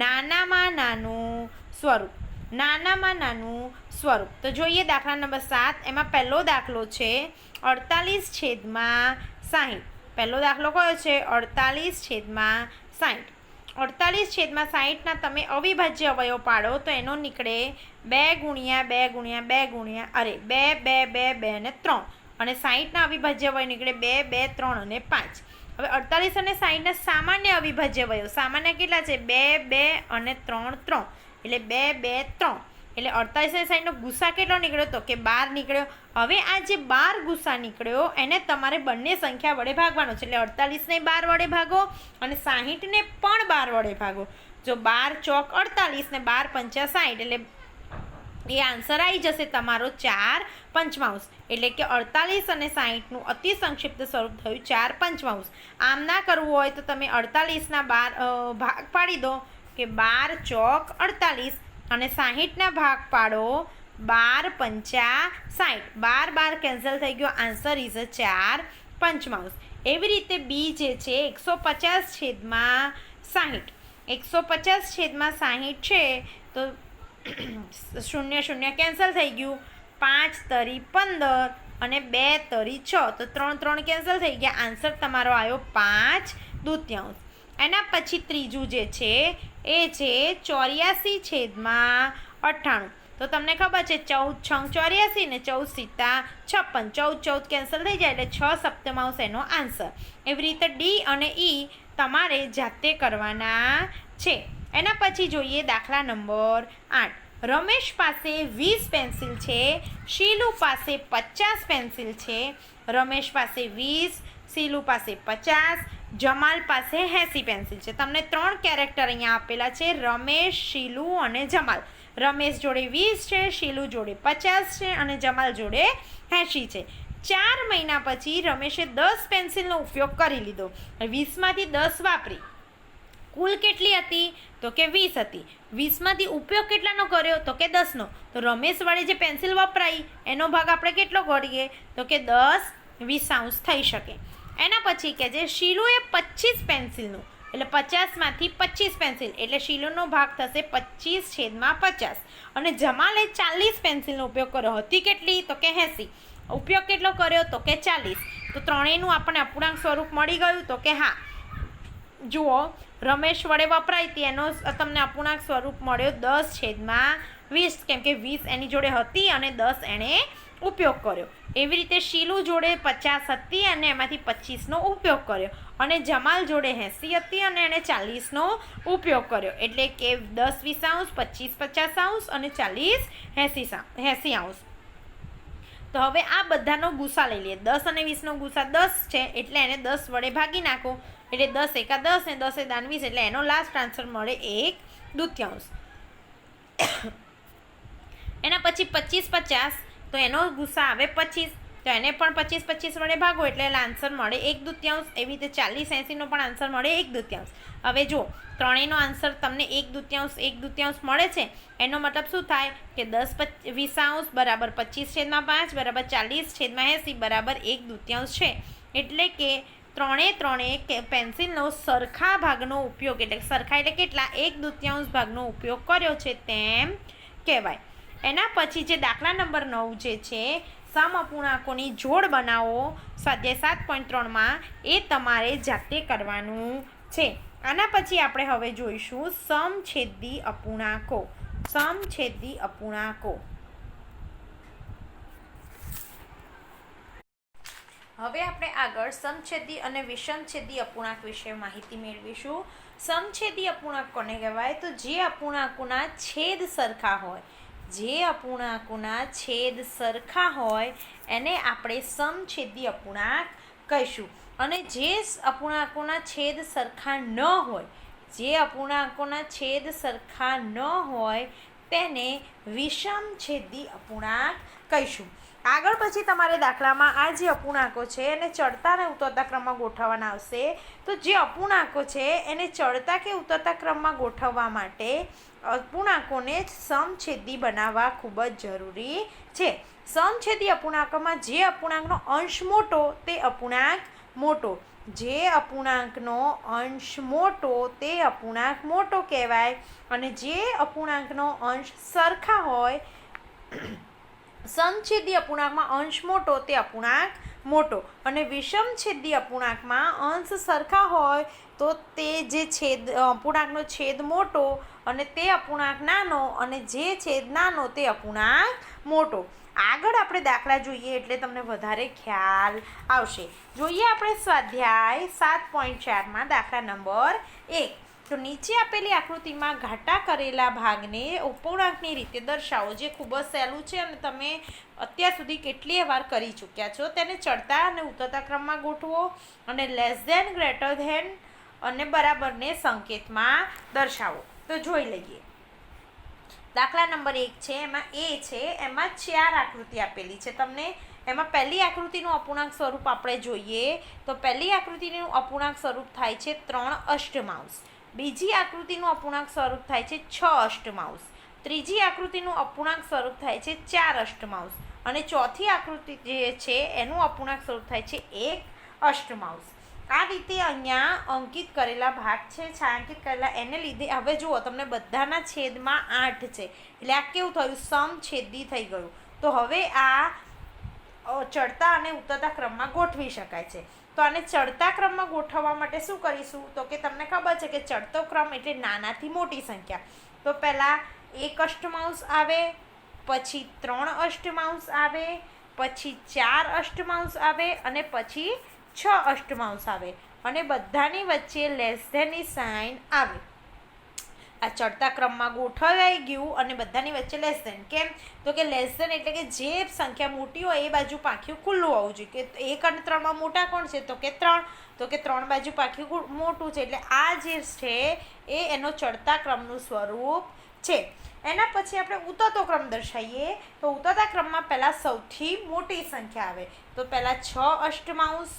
નાનામાં નાનું સ્વરૂપ. નાનામાં નાનું સ્વરૂપ. તો જોઈએ દાખલા નંબર 7. એમાં પહેલો દાખલો છે 48/60. પહેલો દાખલો કયો છે? 48/60. 48/60ના તમે અવિભાજ્ય અવયવ પાડો તો એનો નીકળે 2 ગુણ્યા 2 ગુણ્યા 2 ગુણ્યા 2 2 2 2 અને 3. અને 60ના અવિભાજ્ય અવયવ નીકળે 2 2 3 અને 5. હવે 48 અને 60ના સામાન્ય અવિભાજ્ય અવયવ સામાન્ય કેટલા છે? 2 2 અને 3 3. એટલે 2 2 3. એટલે 48 અને 60નો ગુસા કેટલો નીકળ્યો? તો કે 12 નીકળ્યો. હવે આ જે 12 ગુસા નીકળ્યો એને તમારે બંને સંખ્યા વડે ભાગવાનો છે. એટલે 48ને 12 વડે ભાગો અને 60ને પણ 12 વડે ભાગો. જો 12 ચોક 48 ને 12 પંચા 60 એટલે એ આન્સર આવી જશે તમારો 4/5. એટલે કે 48 અને 60નું અતિ સંક્ષિપ્ત સ્વરૂપ થયું 4/5. આમ ના કરવું હોય તો તમે 48ના 12 ભાગ પાડી દો કે 12 ચોક 48 અને 60ના ભાગ પાડો 12 પંચા 60. 12 12 કેન્સલ થઈ ગયો. Answer is 4/5. એવી રીતે બી જે છે 150/60. 150/60 છે તો 0 0 કેન્સલ થઈ ગયું. 5 તરી 15 અને 2 તરી 6 તો 3 3 કેન્સલ થઈ ગયા. આન્સર તમારો આવ્યો 5/2. એના પછી ત્રીજું જે છે એ છે 84/98. તો તમને ખબર છે 14 6 84 ને 14 7 56. 14 કેન્સલ થઈ જાય એટલે 6/7 એનો આન્સર. એવી રીતે ડી અને ઈ તમારે જાતે કરવાના છે. એના પછી જોઈએ દાખલા નંબર 8. રમેશ પાસે 20 પેન્સિલ છે, શીલુ પાસે 50 પેન્સિલ છે. રમેશ પાસે 20, શીલુ પાસે 50, જમાલ પાસે 80 પેન્સિલ છે. તમને 3 કેરેક્ટર અહીંયા આપેલા છે, રમેશ, શીલુ અને જમાલ. રમેશ જોડે 20 છે, શીલુ જોડે 50 છે અને જમાલ જોડે 80 છે. 4 મહિના પછી રમેશે 10 પેન્સિલનો ઉપયોગ કરી લીધો. 20માંથી 10 વાપરી કુલ કેટલી હતી તો કે 20 હતી. 20માંથી ઉપયોગ કેટલાનો કર્યો તો કે 10નો. તો રમેશવાળી જે પેન્સિલ વપરાઈ એનો ભાગ આપણે કેટલો કરીએ તો કે 10 20 થઈ શકે. એના પછી કે જે શીલુએ 25 પેન્સિલનું એટલે 50માંથી 25 પેન્સિલ એટલે શીલુનો ભાગ થશે 25/50 અને જમાલે 40 પેન્સિલનો ઉપયોગ કર્યો. હતી કેટલી તો કે 80. ઉપયોગ કેટલો કર્યો તો કે 40. તો ત્રણેયનું આપણને અપૂર્ણાંક સ્વરૂપ મળી ગયું તો કે હા. જુઓ રમેશ વડે વપરાઈ હતી એનો તમને અપૂર્ણાંક સ્વરૂપ મળ્યો 10/20 કેમ કે 20 એની જોડે હતી અને 10 એણે ઉપયોગ કર્યો. એવી રીતે શીલુ જોડે 50 હતી અને એમાંથી 25નો ઉપયોગ કર્યો અને જમાલ જોડે 80 હતી અને એણે 40નો ઉપયોગ કર્યો. એટલે કે 10 20 25 50 અને 40 80. તો હવે આ બધાનો ગુસા લઈ લઈએ. 10 અને 20નો ગુસા 10 છે એટલે એને 10 વડે ભાગી નાખો એટલે 10 એકા 10 ને 10 દાન 20 એટલે એનો લાસ્ટ આન્સર મળે 1/2. એના પછી 25 50 તો એનો ગુસા આવે 25 તો એને પણ 25 25 વડે ભાગો એટલે આન્સર મળે 1/2. એવી રીતે 40 80નો પણ આન્સર મળે 1/2. હવે જો ત્રણેયનો આન્સર તમને 1/2 મળે છે એનો મતલબ શું થાય કે 10 20 બરાબર 25/5 બરાબર 40/80 બરાબર 1/2 છે. એટલે કે ત્રણે પેન્સિલનો સરખા ભાગનો ઉપયોગ એટલે સરખા એટલે કેટલા 1/2 ભાગનો ઉપયોગ કર્યો છે તેમ કહેવાય. એના પછી જે દાખલા નંબર 9 જે છે સમઅપૂર્ણાંકોની જોડ બનાવો સ્વાધ્યાય 7.3માં એ તમારે જાતે કરવાનું છે. આના પછી આપણે હવે જોઈશું સમછેદી અપૂર્ણાંકો. હવે આપણે આગળ સમછેદી અને વિષમછેદી અપૂર્ણાંક વિશે માહિતી મેળવીશું. સમછેદી અપૂર્ણાંક કોને કહેવાય તો જે અપૂર્ણાંકોના છેદ સરખા હોય એને આપણે સમછેદી અપૂર્ણાંક કહીશું. અને જે અપૂર્ણાંકોના છેદ સરખા ન હોય તેને વિષમછેદી અપૂર્ણાંક કહીશું. આગળ પછી તમારે દાખલામાં આ જે અપૂર્ણાંકો છે એને ચડતા અને ઉતરતા ક્રમમાં ગોઠવવાના આવશે. તો જે અપૂર્ણાંકો છે એને ચડતા કે ઉતરતા ક્રમમાં ગોઠવવા માટે અપૂર્ણાંકોને સમછેદી બનાવવા ખૂબ જ જરૂરી છે. સમછેદી અપૂર્ણાંકોમાં જે અપૂર્ણાંકનો અંશ મોટો તે અપૂર્ણાંક મોટો તે અપૂર્ણાંક મોટો કહેવાય. અને જે અપૂર્ણાંકનો અંશ સરખા હોય સમછેદી અપૂર્ણાંકમાં અંશ મોટો તે અપૂર્ણાંક મોટો અને વિષમછેદી અપૂર્ણાંકમાં અંશ સરખા હોય તો તે જે અપૂર્ણાંકનો છેદ મોટો અને તે અપૂર્ણાંક નાનો અને જે છેદ નાનો તે અપૂર્ણાંક મોટો. આગળ આપણે દાખલા જોઈએ એટલે તમને વધારે ખ્યાલ આવશે. જોઈએ આપણે સ્વાધ્યાય 7.4માં દાખલા નંબર 1. તો નીચે આપેલી આકૃતિમાં ઘાટા કરેલા ભાગને અપૂર્ણાંકની રીતે દર્શાવો. જે ખૂબ જ સહેલું છે અને તમે અત્યાર સુધી કેટલીય વાર કરી ચૂક્યા છો. તેને ચડતા અને ઉતરતા ક્રમમાં ગોઠવો અને લેસ ધેન ગ્રેટર ધેન અને બરાબરને સંકેતમાં દર્શાવો. તો જોઈ લઈએ. દાખલા નંબર 1 છે એમાં એમાં 4 આકૃતિ આપેલી છે તમને. એમાં પહેલી આકૃતિનું અપૂર્ણાંક સ્વરૂપ આપણે જોઈએ તો પહેલી આકૃતિનું અપૂર્ણાંક સ્વરૂપ થાય છે 3 અષ્ટમાંશ. બીજી આકૃતિનું અપૂર્ણાંક સ્વરૂપ થાય છે 6 અષ્ટમાંશ. ત્રીજી આકૃતિનું અપૂર્ણાંક સ્વરૂપ થાય છે 4 અષ્ટમાંશ અને ચોથી આકૃતિ જે છે એનું અપૂર્ણાંક સ્વરૂપ થાય છે 1 અષ્ટમાંશ. આ રીતે અહીંયા અંકિત કરેલા ભાગ છે છાંકિત કરેલા એને લીધે હવે જુઓ તમને બધાના છેદમાં 8 છે એટલે આ કેવું થયું સમછેદી થઈ ગયું. તો હવે આ ચડતા અને ઉતરતા ક્રમમાં ગોઠવી શકાય છે. તો આને ચડતા ક્રમમાં ગોઠવવા માટે શું કરીશું તો કે તમને ખબર છે કે ચડતો ક્રમ એટલે નાનાથી મોટી સંખ્યા. તો પહેલાં 1 અષ્ટમાંશ આવે, પછી 3 અષ્ટમાંશ આવે, પછી 4 અષ્ટમાંશ આવે અને પછી 6 અષ્ટમાંશ આવે અને બધાની વચ્ચે લેસ ધેનની સાઇન આવે. આ ચડતા ક્રમમાં ગોઠવાઈ ગયું અને બધાની વચ્ચે લેસ ધેન. કેમ તો કે લેસ ધેન એટલે કે જે સંખ્યા મોટી હોય એ બાજુ પાંખ્યું ખુલ્લું હોવું જોઈએ. કે 1 અને 3માં મોટા કોણ છે તો કે 3, તો કે 3 બાજુ પાંખ્યું મોટું છે એટલે આ જે છે એ એનો ચડતા ક્રમનું સ્વરૂપ છે. એના પછી આપણે ઉતરતો ક્રમ દર્શાવીએ તો ઉતરતા ક્રમમાં પહેલાં સૌથી મોટી સંખ્યા આવે તો પહેલાં 6 અષ્ટમાંશ,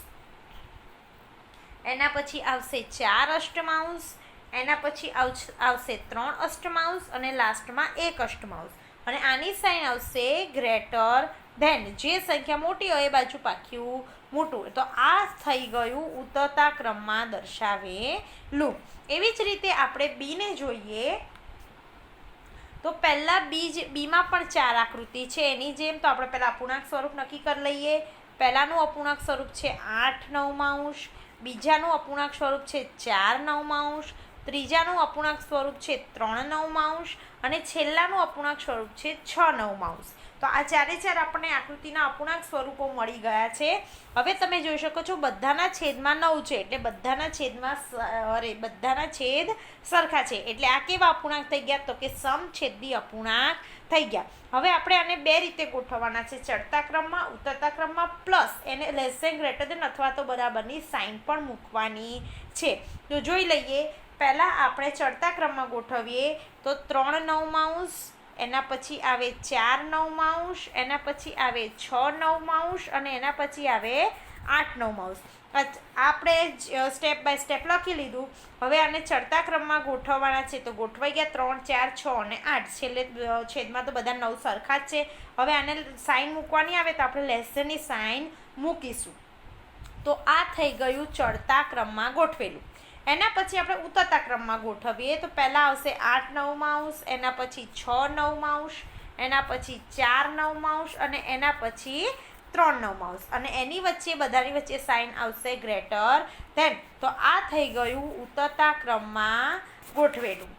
એના પછી આવશે 4 અષ્ટમાંશ, એના પછી આવશે 3 અષ્ટમાંશ અને લાસ્ટમાં 1 અષ્ટમાંશ અને આની સાઇન આવશે ગ્રેટર ધેન. જે સંખ્યા મોટી હોય એ બાજુ પાક્યું મોટું. તો આ થઈ ગયું ઉતરતા ક્રમમાં દર્શાવેલું. એવી જ રીતે આપણે બીને જોઈએ તો પહેલાં બીમાં પણ 4 આકૃતિ છે. એની જેમ તો આપણે પહેલાં અપૂર્ણાંક સ્વરૂપ નક્કી કરી લઈએ. પહેલાંનું અપૂર્ણાંક સ્વરૂપ છે 8 નવમાંશ, બીજાનું અપૂર્ણાંક સ્વરૂપ છે 4 નવમાંશ, ત્રીજાનું અપૂર્ણાંક સ્વરૂપ છે 3 નવમાંશ અને છેલ્લાનું અપૂર્ણાંક સ્વરૂપ છે 6 નવમાંશ. તો આ ચારે ચાર આપણને આકૃતિના અપૂર્ણાંક સ્વરૂપો મળી ગયા છે. હવે તમે જોઈ શકો છો બધાના છેદમાં 9 છે એટલે બધાના છેદ સરખા છે. એટલે આ કેવા અપૂર્ણાંક થઈ ગયા? તો કે સમછેદી અપૂર્ણાંક થઈ ગયા. હવે આપણે આને બે રીતે ગોઠવવાના છે, ચડતા ક્રમમાં, ઉતરતા ક્રમમાં, પ્લસ એને લેસ ધેન ગ્રેટર ધેન અથવા તો બરાબરની સાઇન પણ મૂકવાની છે. તો જોઈ લઈએ. પહેલાં આપણે ચડતા ક્રમમાં ગોઠવીએ તો 3 નવમાંશ, એના પછી આવે 4 નવમાંશ, એના પછી આવે 6 નવમાંશ અને એના પછી આવે 8 નવમાંશ. આપણે સ્ટેપ બાય સ્ટેપ લખી લીધું. હવે આને ચડતા ક્રમમાં ગોઠવવાના છે તો ગોઠવાઈ ગયા 3, 4, 6 અને 8. છેલ્લે છેદમાં તો બધા 9 સરખા જ છે. હવે આને સાઇન મૂકવાની આવે તો આપણે લેસ ધેનની સાઇન મૂકીશું. તો આ થઈ ગયું ચડતા ક્રમમાં ગોઠવેલું. એના પછી આપણે ઉતરતા ક્રમમાં ગોઠવીએ તો પહેલાં આવશે 8 નવમાંશ, એના પછી 6 નવમાંશ, એના પછી 4 નવમાંશ અને એના પછી 3 નવમાંશ અને એની વચ્ચે બધાની વચ્ચે સાઇન આવશે ગ્રેટર ધેન. તો આ થઈ ગયું ઉતરતા ક્રમમાં ગોઠવેલું.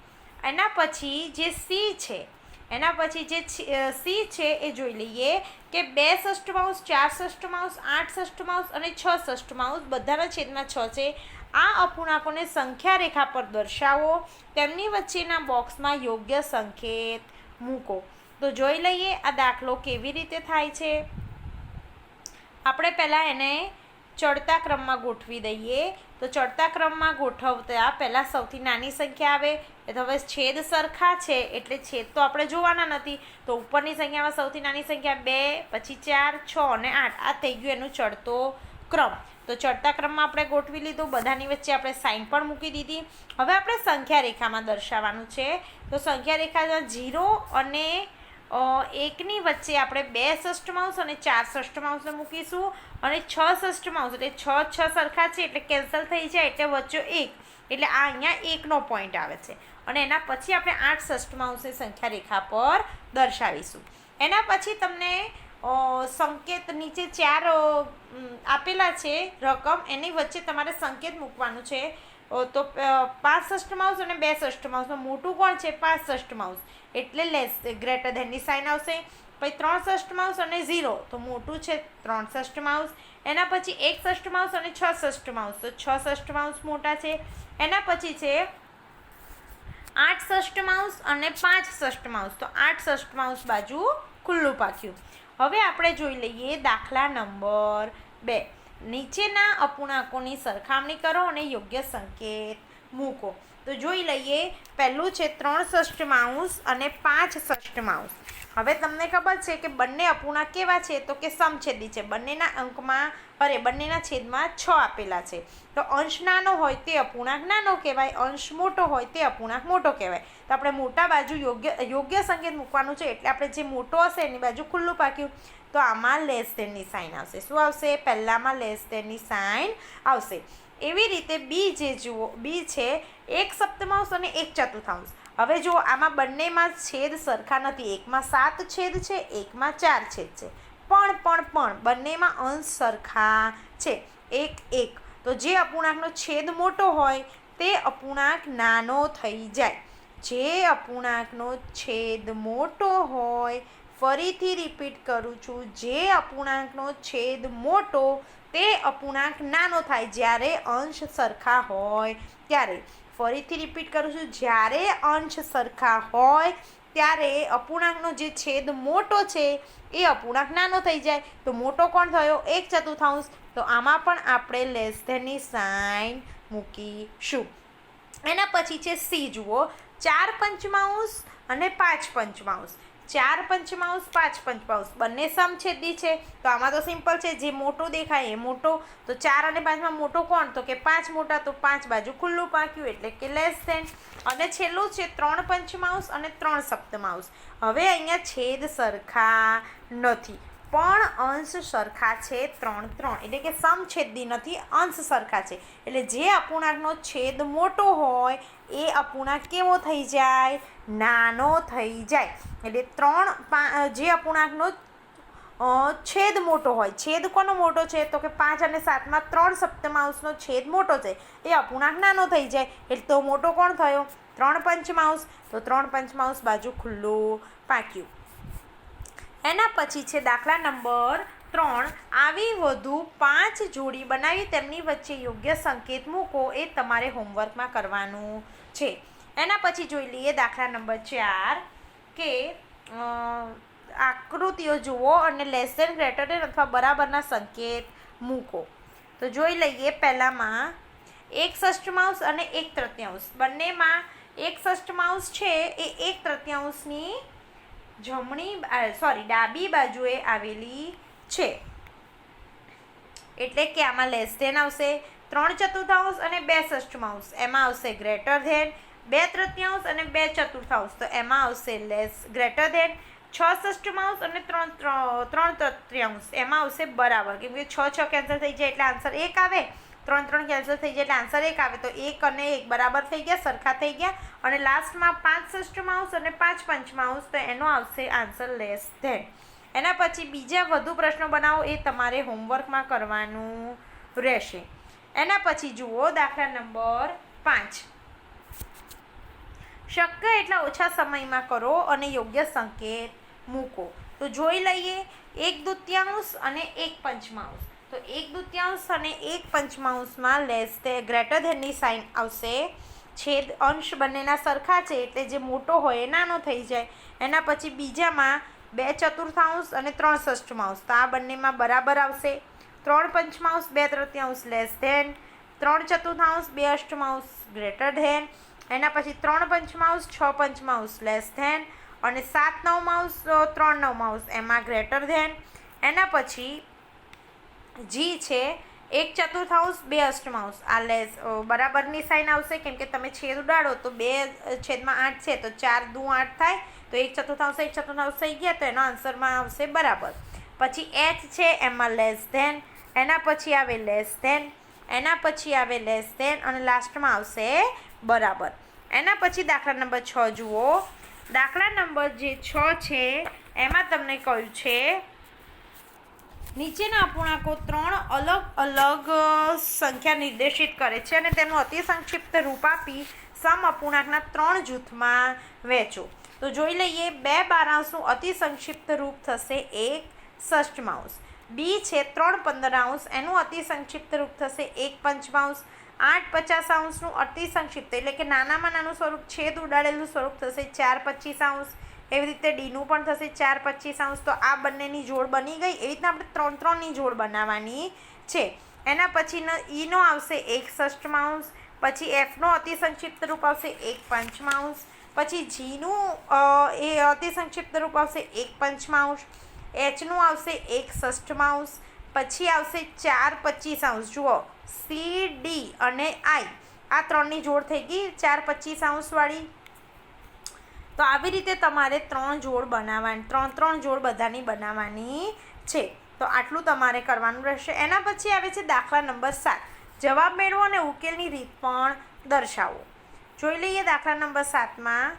એના પછી જે સી છે એ જોઈ લઈએ કે 2 ષષ્ઠમાંશ, 4 ષષ્ઠમાંશ, 8 ષષ્ઠમાંશ અને 6 ષષ્ઠમાંશ બધાના છેદમાં 6 છે. આ અપૂર્ણાંકોને સંખ્યા રેખા પર દર્શાવો, તેમની વચ્ચેના બોક્સમાં યોગ્ય સંકેત મૂકો. તો જોઈ લઈએ આ દાખલો કેવી રીતે થાય છે. આપણે પહેલાં એને ચડતા ક્રમમાં ગોઠવી દઈએ. તો ચડતા ક્રમમાં ગોઠવતા પહેલાં સૌથી નાની સંખ્યા આવે. તો હવે છેદ સરખા છે એટલે છેદ તો આપણે જોવાના નથી. તો ઉપરની સંખ્યામાં સૌથી નાની સંખ્યા 2, પછી 4, 6 અને 8. આ થઈ ગયું એનું ચડતો ક્રમ. તો ચડતા ક્રમમાં આપણે ગોઠવી લીધું. બધાની વચ્ચે આપણે સાઇન પણ મૂકી દીધી. હવે આપણે સંખ્યા રેખામાં દર્શાવવાનું છે. તો સંખ્યા રેખામાં 0 અને 1ની વચ્ચે આપણે 2 ષષ્ઠમાંશ અને 4 ષષ્ઠમાંશને મૂકીશું અને 6 ષષ્ઠમાંશ એટલે 6 સરખા છે એટલે કેન્સલ થઈ જાય એટલે વચ્ચે 1 એટલે આ અહીંયા 1નો પોઈન્ટ આવે છે. અને એના પછી આપણે 8 ષષ્ઠમાંશની સંખ્યા રેખા પર દર્શાવીશું. એના પછી તમને સંકેત નીચે 4 આપેલા છે રકમ, એની વચ્ચે તમારે સંકેત મૂકવાનું છે. તો 5 ષષ્ઠમાંશ અને 2 ષષ્ઠમાંશમાં મોટું કોણ છે? 5 ષષ્ઠમાંશ એટલે લેસ ગ્રેટર ધેનની સાઇન આવશે. પછી 3 ષષ્ઠમાંશ અને 0 તો મોટું છે 3 ષષ્ઠમાંશ. એના પછી 1 ષષ્ઠમાંશ અને 6 ષષ્ઠમાંશ તો 6 ષષ્ઠમાંશ મોટા છે. એના પછી છે 8 ષષ્ઠમાંશ અને 5 ષષ્ઠમાંશ તો 8 ષષ્ઠમાંશ બાજુ ખુલ્લું પાક્યું. હવે આપણે જોઈ લઈએ દાખલા નંબર 2. નીચેના અપૂર્ણાંકોની સરખામણી કરો અને યોગ્ય સંકેત મૂકો. તો જોઈ લઈએ. પહેલું છે 3 ષષ્ઠમાંશ અને 5 ષષ્ઠમાંશ. હવે તમને ખબર છે કે બંને અપૂર્ણાંક કેવા છે? તો કે સમછેદી છે. બંનેના છેદમાં 6 આપેલા છે. તો અંશ નાનો હોય તે અપૂર્ણાંક નાનો કહેવાય, અંશ મોટો હોય તે અપૂર્ણાંક મોટો કહેવાય. તો આપણે મોટા બાજુ યોગ્ય સંકેત મૂકવાનું છે એટલે આપણે જે મોટો હશે એની બાજુ ખુલ્લું પાક્યું. તો આમાં લેસ ધેનની સાઇન આવશે. શું આવશે? પહેલામાં લેસ ધેનની સાઇન આવશે. એવી રીતે બી જે જુઓ, બી છે 1 સપ્તમાંશ અને 1 ચતુર્થાંશ. હવે જુઓ આમાં બંનેમાં છેદ સરખા નથી. એકમાં 7 છેદ છે, એકમાં 4 છેદ છે. પણ બંનેમાં અંશ સરખા છે 1, 1. તો જે અપૂર્ણાંકનો છેદ મોટો હોય તે અપૂર્ણાંક નાનો થઈ જાય. જે અપૂર્ણાંકનો છેદ મોટો હોય, ફરીથી રિપીટ કરું છું, જે અપૂર્ણાંકનો છેદ મોટો તે અપૂર્ણાંક નાનો થાય જ્યારે અંશ સરખા હોય ત્યારે. ફરીથી રિપીટ કરું છું, જ્યારે અંશ સરખા હોય ત્યારે અપૂર્ણાંકનો જે છેદ મોટો છે એ અપૂર્ણાંક નાનો થઈ જાય. તો મોટો કોણ થયો? 1 ચતુર્થાંશ. તો આમાં પણ આપણે લેસ ધેનની સાઇન મૂકીશું. એના પછી છે સી જુઓ, 4 પંચમાંશ અને 5 પંચમાંશ. 4 પંચમાંશ 5 પંચમાંશ બંને સમછેદી છે. તો આમાં તો સિમ્પલ છે, જે મોટો દેખાય એ મોટો. તો 4 અને 5માં મોટો કોણ? તો કે 5 મોટા. તો 5 બાજુ ખુલ્લું પાક્યું એટલે કે લેસ ધેન. અને છેલ્લું છે 3 પંચમાંશ અને 3 સપ્તમાંશ. હવે અહીંયા છેદ સરખા નથી પણ અંશ સરખા છે 3 3, એટલે કે સમછેદી નથી, અંશ સરખા છે. એટલે જે અપૂર્ણાંકનો છેદ મોટો હોય એ અપૂર્ણાંક કેવો થઈ જાય? નાનો થઈ જાય. એટલે 3 જે અપૂર્ણાંકનો છેદ મોટો હોય, છેદ કોનો મોટો છે? તો કે 5 અને 7માં 3 સપ્તમાંશનો છેદ મોટો છે, એ અપૂર્ણાંક નાનો થઈ જાય. એટલે તો મોટો કોણ થયો? 3 પંચમાંશ. તો 3 પંચમાંશ બાજુ ખુલ્લું પાક્યું. એના પછી છે દાખલા નંબર 3. આવી વધુ 5 જોડી બનાવી તેમની વચ્ચે યોગ્ય સંકેત મૂકો, એ તમારે હોમવર્કમાં કરવાનું છે. એના પછી જોઈ લઈએ દાખલા નંબર 4 કે આકૃતિઓ જુઓ અને લેસ ધેન, ગ્રેટર ધેન અથવા બરાબરના સંકેત મૂકો. તો જોઈ લઈએ. પહેલામાં 1 ષષ્ઠમાંશ અને 1 તૃતીયાંશ. બંનેમાં 1 ષષ્ઠમાંશ છે એ 1 તૃતીયાંશની ડાબી બાજુએ આવેલી છે. એટલે કે આમાં લેસ ધેન આવશે. 3 ચતુર્થાંશ અને 2 ષષ્ઠમાંશ, એમાં આવશે ગ્રેટર ધેન. 2 તૃતીયાંશ અને 2 ચતુર્થાંશ, તો એમાં આવશે ગ્રેટર ધેન. 6 ષષ્ઠમાંશ અને 3 તૃતીયાંશ, એમાં આવશે બરાબર. કેમ કે 6 કેન્સલ થઈ જાય એટલે આન્સર 1 આવે. 3 કેન્સલ થઈ જાય એટલે આન્સર 1 આવે. તો 1 અને 1 બરાબર થઈ ગયા, સરખા થઈ ગયા. અને લાસ્ટમાં 5 ષષ્ઠમાંશ અને 5 પંચમાંશ, તો એનો આવશે આન્સર લેસ ધેન. એના પછી બીજા વધુ પ્રશ્નો બનાવો, એ તમારે હોમવર્કમાં કરવાનું રહેશે. એના પછી જુઓ દાખલા નંબર 5. શક્ય એટલા ઓછા સમયમાં કરો અને યોગ્ય સંકેત મૂકો. તો જોઈ લઈએ. 1 દૂતીયાંશ અને 1 પંચમાંશ. તો 1 દૂતીયાંશ અને 1 પંચમાંશમાં ગ્રેટર ધેનની સાઇન આવશે. છેદ અંશ બંનેના સરખા છે એટલે જે મોટો હોય એ નાનો થઈ જાય. એના પછી બીજામાં 2 ચતુર્થાંશ અને 3 ષષ્ઠમાંશ, તો આ બંનેમાં બરાબર આવશે. 3 પંચમાંશ 2 તૃતીયાંશ લેસ ધેન. 3 ચતુર્થાંશ 2 અષ્ટમાંશ ગ્રેટર ધેન. એના પછી 3 પંચમાંશ 6 પંચમાંશ લેસ ધેન. અને 7 નવમાંશ 3 નવમાંશ, એમાં ગ્રેટર ધેન. એના પછી જી છે 1 ચતુર્થાંશ 2 અષ્ટમાંશ, આ બરાબરની સાઇન આવશે. કેમ કે તમે છેદ ઉડાડો તો 2/8 છે, તો 4 દુ 8 થાય. તો 1 ચતુર્થાંશ થઈ ગયા, તો એનો આન્સરમાં આવશે બરાબર. પછી એચ છે એમાં લેસ ધેન. એના પછી આવે લેસ ધેન. એના પછી આવે લેસ ધેન અને લાસ્ટમાં આવશે બરાબર. એના પછી દાખલા નંબર 6 જુઓ. દાખલા નંબર જે 6 છે એમાં તમને કહ્યું છે નીચેના અપૂર્ણાંકો 3 અલગ અલગ સંખ્યા નિર્દેશિત કરે છે અને તેનું અતિ સંક્ષિપ્ત રૂપ આપી સમ અપૂર્ણાંકના 3 જૂથમાં વહેંચો. તો જોઈ લઈએ. 2 બારાંશનું અતિ સંક્ષિપ્ત રૂપ થશે 1 ષષ્ઠમાંશ. બી છે 3 15 એનું અતિ સંક્ષિપ્ત રૂપ થશે 1 પંચમાંશ. 8 50 અતિ સંક્ષિપ્ત એટલે કે નાનામાં નાનું સ્વરૂપ, છેદ ઉડાડેલું સ્વરૂપ થશે 4 25. એવી રીતે ડીનું પણ થશે 4 25. તો આ બંનેની જોડ બની ગઈ. એવી રીતના આપણે 3 3ની જોડ બનાવવાની છે. એના પછી ઈનો આવશે 1 ષષ્ઠમાંશ. પછી એફનો અતિ સંક્ષિપ્ત રૂપ આવશે 1 પંચમાંશ. પછી જીનું અતિ સંક્ષિપ્ત રૂપ આવશે 1 પંચમાંશ. એચનું આવશે 1 ષષ્ઠમાંશ. પછી આવશે 4 25. જુઓ, સી ડી અને આઈ આ 3ની જોડ થઈ ગઈ 4 25 વાળી. તો આવી રીતે તમારે 3 જોડ બનાવવાની, 3 જોડ બધાની બનાવવાની છે. તો આટલું તમારે કરવાનું રહેશે. એના પછી આવે છે દાખલા નંબર 7. જવાબ મેળવો અને ઉકેલની રીત પણ દર્શાવો. જોઈ લઈએ દાખલા નંબર 7માં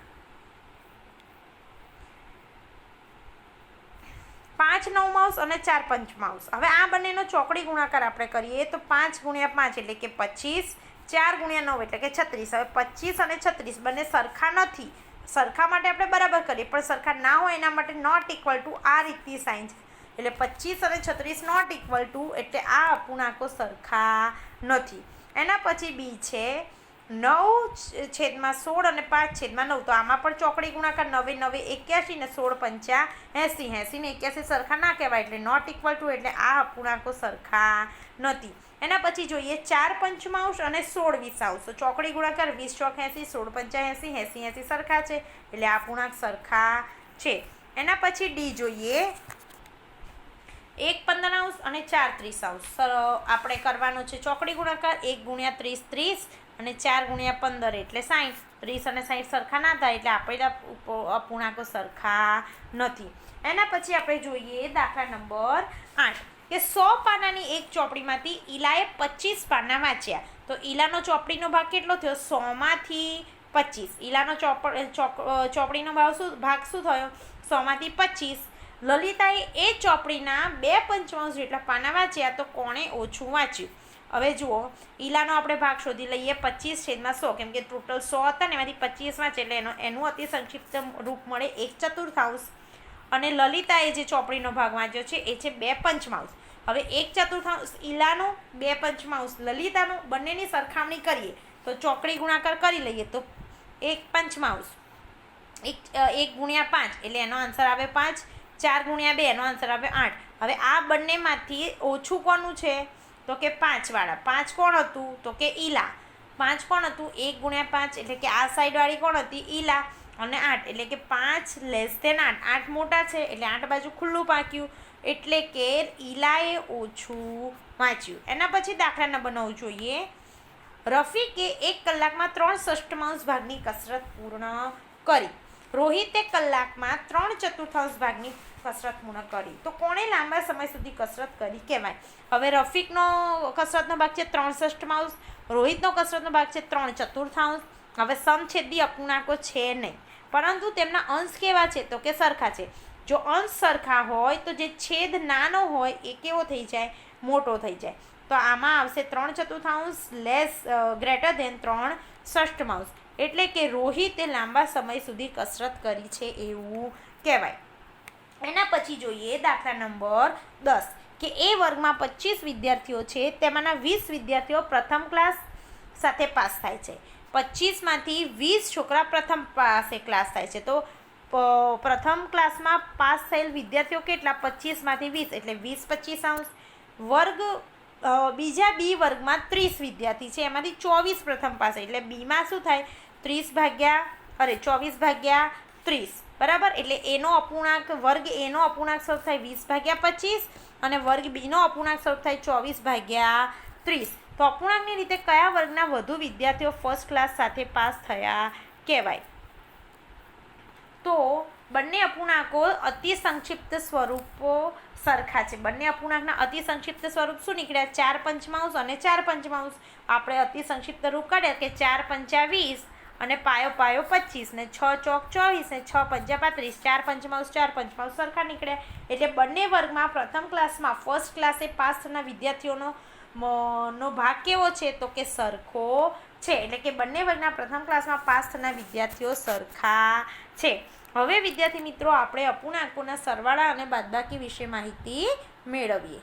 5 નવમાંશ અને 4 પંચમાંશ. હવે આ બંનેનો ચોકડી ગુણાકાર આપણે કરીએ તો 5 × 5 એટલે કે 25, 4 × 9 એટલે કે 36. હવે 25 અને 36 બંને સરખા નથી. સરખા માટે આપણે બરાબર કરીએ, પણ સરખા ના હોય એના માટે નોટ ઇક્વલ ટુ આ રીતની સાઇન છે. એટલે 25 અને 36 નોટ ઇક્વલ ટુ, એટલે આ અપૂર્ણાંકો સરખા નથી. એના પછી બી છે 9/16 અને 5/9. તો આમાં પણ ચોકડી ગુણાકાર 9 9 81 ને 16 5 80. 80 ને 81 સરખા ના કહેવાય, એટલે નોટ ઇક્વલ ટુ, એટલે આ અપૂર્ણાંકો સરખા નથી. એના પછી જોઈએ 4 પંચમાંશ અને 16 વિસાંશ. તો ચોકડી ગુણાકાર 20 ચોક 80, 16 5 80, 80 80 સરખા છે, એટલે આ અપૂર્ણાંક સરખા છે. એના પછી ડી જોઈએ 1/15 અને 4/30 આપણે કરવાનો છે ચોકડી ગુણાકાર. 1 × 30 30 અને 4 × 15 એટલે 60. 30 અને 60 સરખા ના થાય એટલે આપેલા અપૂર્ણાંકો સરખા નથી. એના પછી આપણે જોઈએ દાખલા નંબર 8 કે 100 પાનાની એક ચોપડીમાંથી ઈલાએ 25 પાના વાંચ્યા. તો ઈલાનો ચોપડીનો ભાગ કેટલો થયો? 100માંથી 25. ઈલાનો ચોપડીનો ભાગ શું થયો? 100માંથી 25. લલિતાએ એ ચોપડીના 2/5 જેટલા પાના વાંચ્યા. તો કોણે ઓછું વાંચ્યું? હવે જુઓ, ઈલાનો આપણે ભાગ શોધી લઈએ. 25/100 કેમ કે ટોટલ 100 હતા ને એમાંથી 25 વાંચે એટલે એનું અતિ સંક્ષિપ્ત રૂપ મળે 1/4. અને લલિતાએ જે ચોપડીનો ભાગ વાંચ્યો છે એ છે 2/5. હવે 1/4 ઈલાનો, 2/5 લલિતાનો, બંનેની સરખામણી કરીએ તો ચોકડી ગુણાકાર કરી લઈએ તો 1/5 1 × 5 એટલે એનો આન્સર આવે 5. 4 × 2 એનો આન્સર આવે 8. હવે આ બંનેમાંથી ઓછું કોનું છે? તો કે 5 વાળા. 5 કોણ હતું? તો કે ઈલા. 5 કોણ હતું? 1 × 5 એટલે કે આ સાઈડવાળી કોણ હતી? ઈલા. અને 8 એટલે કે 5 < 8. 8 મોટા છે એટલે 8 બાજુ ખુલ્લું પાક્યું એટલે કે ઈલાએ ઓછું વાંચ્યું. એના પછી દાખલા નંબર 9 જોઈએ. રફીકે 1 કલાકમાં 3/6 ભાગની કસરત પૂર્ણ કરી. રોહિતે કલાકમાં 3/4 ભાગની કસરત પૂર્ણ કરી. તો કોણે લાંબા સમય સુધી કસરત કરી કહેવાય? હવે રફીકનો કસરતનો ભાગ છે 3/6, રોહિતનો કસરતનો ભાગ છે 3/4. હવે સમછેદી અપૂર્ણાંકો છે નહીં, પરંતુ તેમના અંશ કેવા છે? તો કે સરખા છે. જો અંશ સરખા હોય તો જે છેદ નાનો હોય એ કેવો થઈ જાય? મોટો થઈ જાય. તો આમાં આવશે 3/4 ગ્રેટર ધેન 3/6. એટલે કે રોહિતે લાંબા સમય સુધી કસરત કરી છે એવું કહેવાય. એના પછી જોઈએ દાખલા નંબર 10 કે એ વર્ગમાં 25 વિદ્યાર્થીઓ છે, તેમાંના 20 વિદ્યાર્થીઓ પ્રથમ ક્લાસ સાથે પાસ થાય છે. 25માંથી 20 છોકરા પ્રથમ પાસે ક્લાસ થાય છે. તો પ્રથમ ક્લાસમાં પાસ થયેલ વિદ્યાર્થીઓ કેટલા? 25માંથી 20 એટલે 20/25. વર્ગ બીજા બી વર્ગમાં 30 વિદ્યાર્થી છે, એમાંથી 24 પ્રથમ પાસે એટલે બીમાં શું થાય? 24/30 બરાબર. એટલે એનો અપૂર્ણાંક વર્ગ એનો અપૂર્ણાંક સૌ થાય 20/25 અને વર્ગ બીનો અપૂર્ણાંક સૌ થાય 24/30. તો અપૂર્ણાંકની રીતે કયા વર્ગના વધુ વિદ્યાર્થીઓ ફર્સ્ટ ક્લાસ સાથે પાસ થયા કહેવાય? તો બંને અપૂર્ણાંકો અતિ સંક્ષિપ્ત સ્વરૂપો સરખા છે. બંને અપૂર્ણાંકના અતિ સંક્ષિપ્ત સ્વરૂપ શું નીકળ્યા? 4/5 અને 4/5. આપણે અતિ સંક્ષિપ્ત રૂપ કાઢ્યા કે 4×5 = 20 અને પાયો 25 ને 6 ચોક 24 ને 6 પંચા 35. 4/5 સરખા નીકળ્યા. એટલે બંને વર્ગમાં પ્રથમ ક્લાસમાં ફર્સ્ટ ક્લાસે પાસ થનાર વિદ્યાર્થીઓનો ભાગ કેવો છે? તો કે સરખો છે. એટલે કે બંને વર્ગના પ્રથમ ક્લાસમાં પાસ થનાર વિદ્યાર્થીઓ સરખા છે. હવે વિદ્યાર્થી મિત્રો આપણે અપૂર્ણાંકોના સરવાળા અને બાદબાકી વિશે માહિતી મેળવીએ.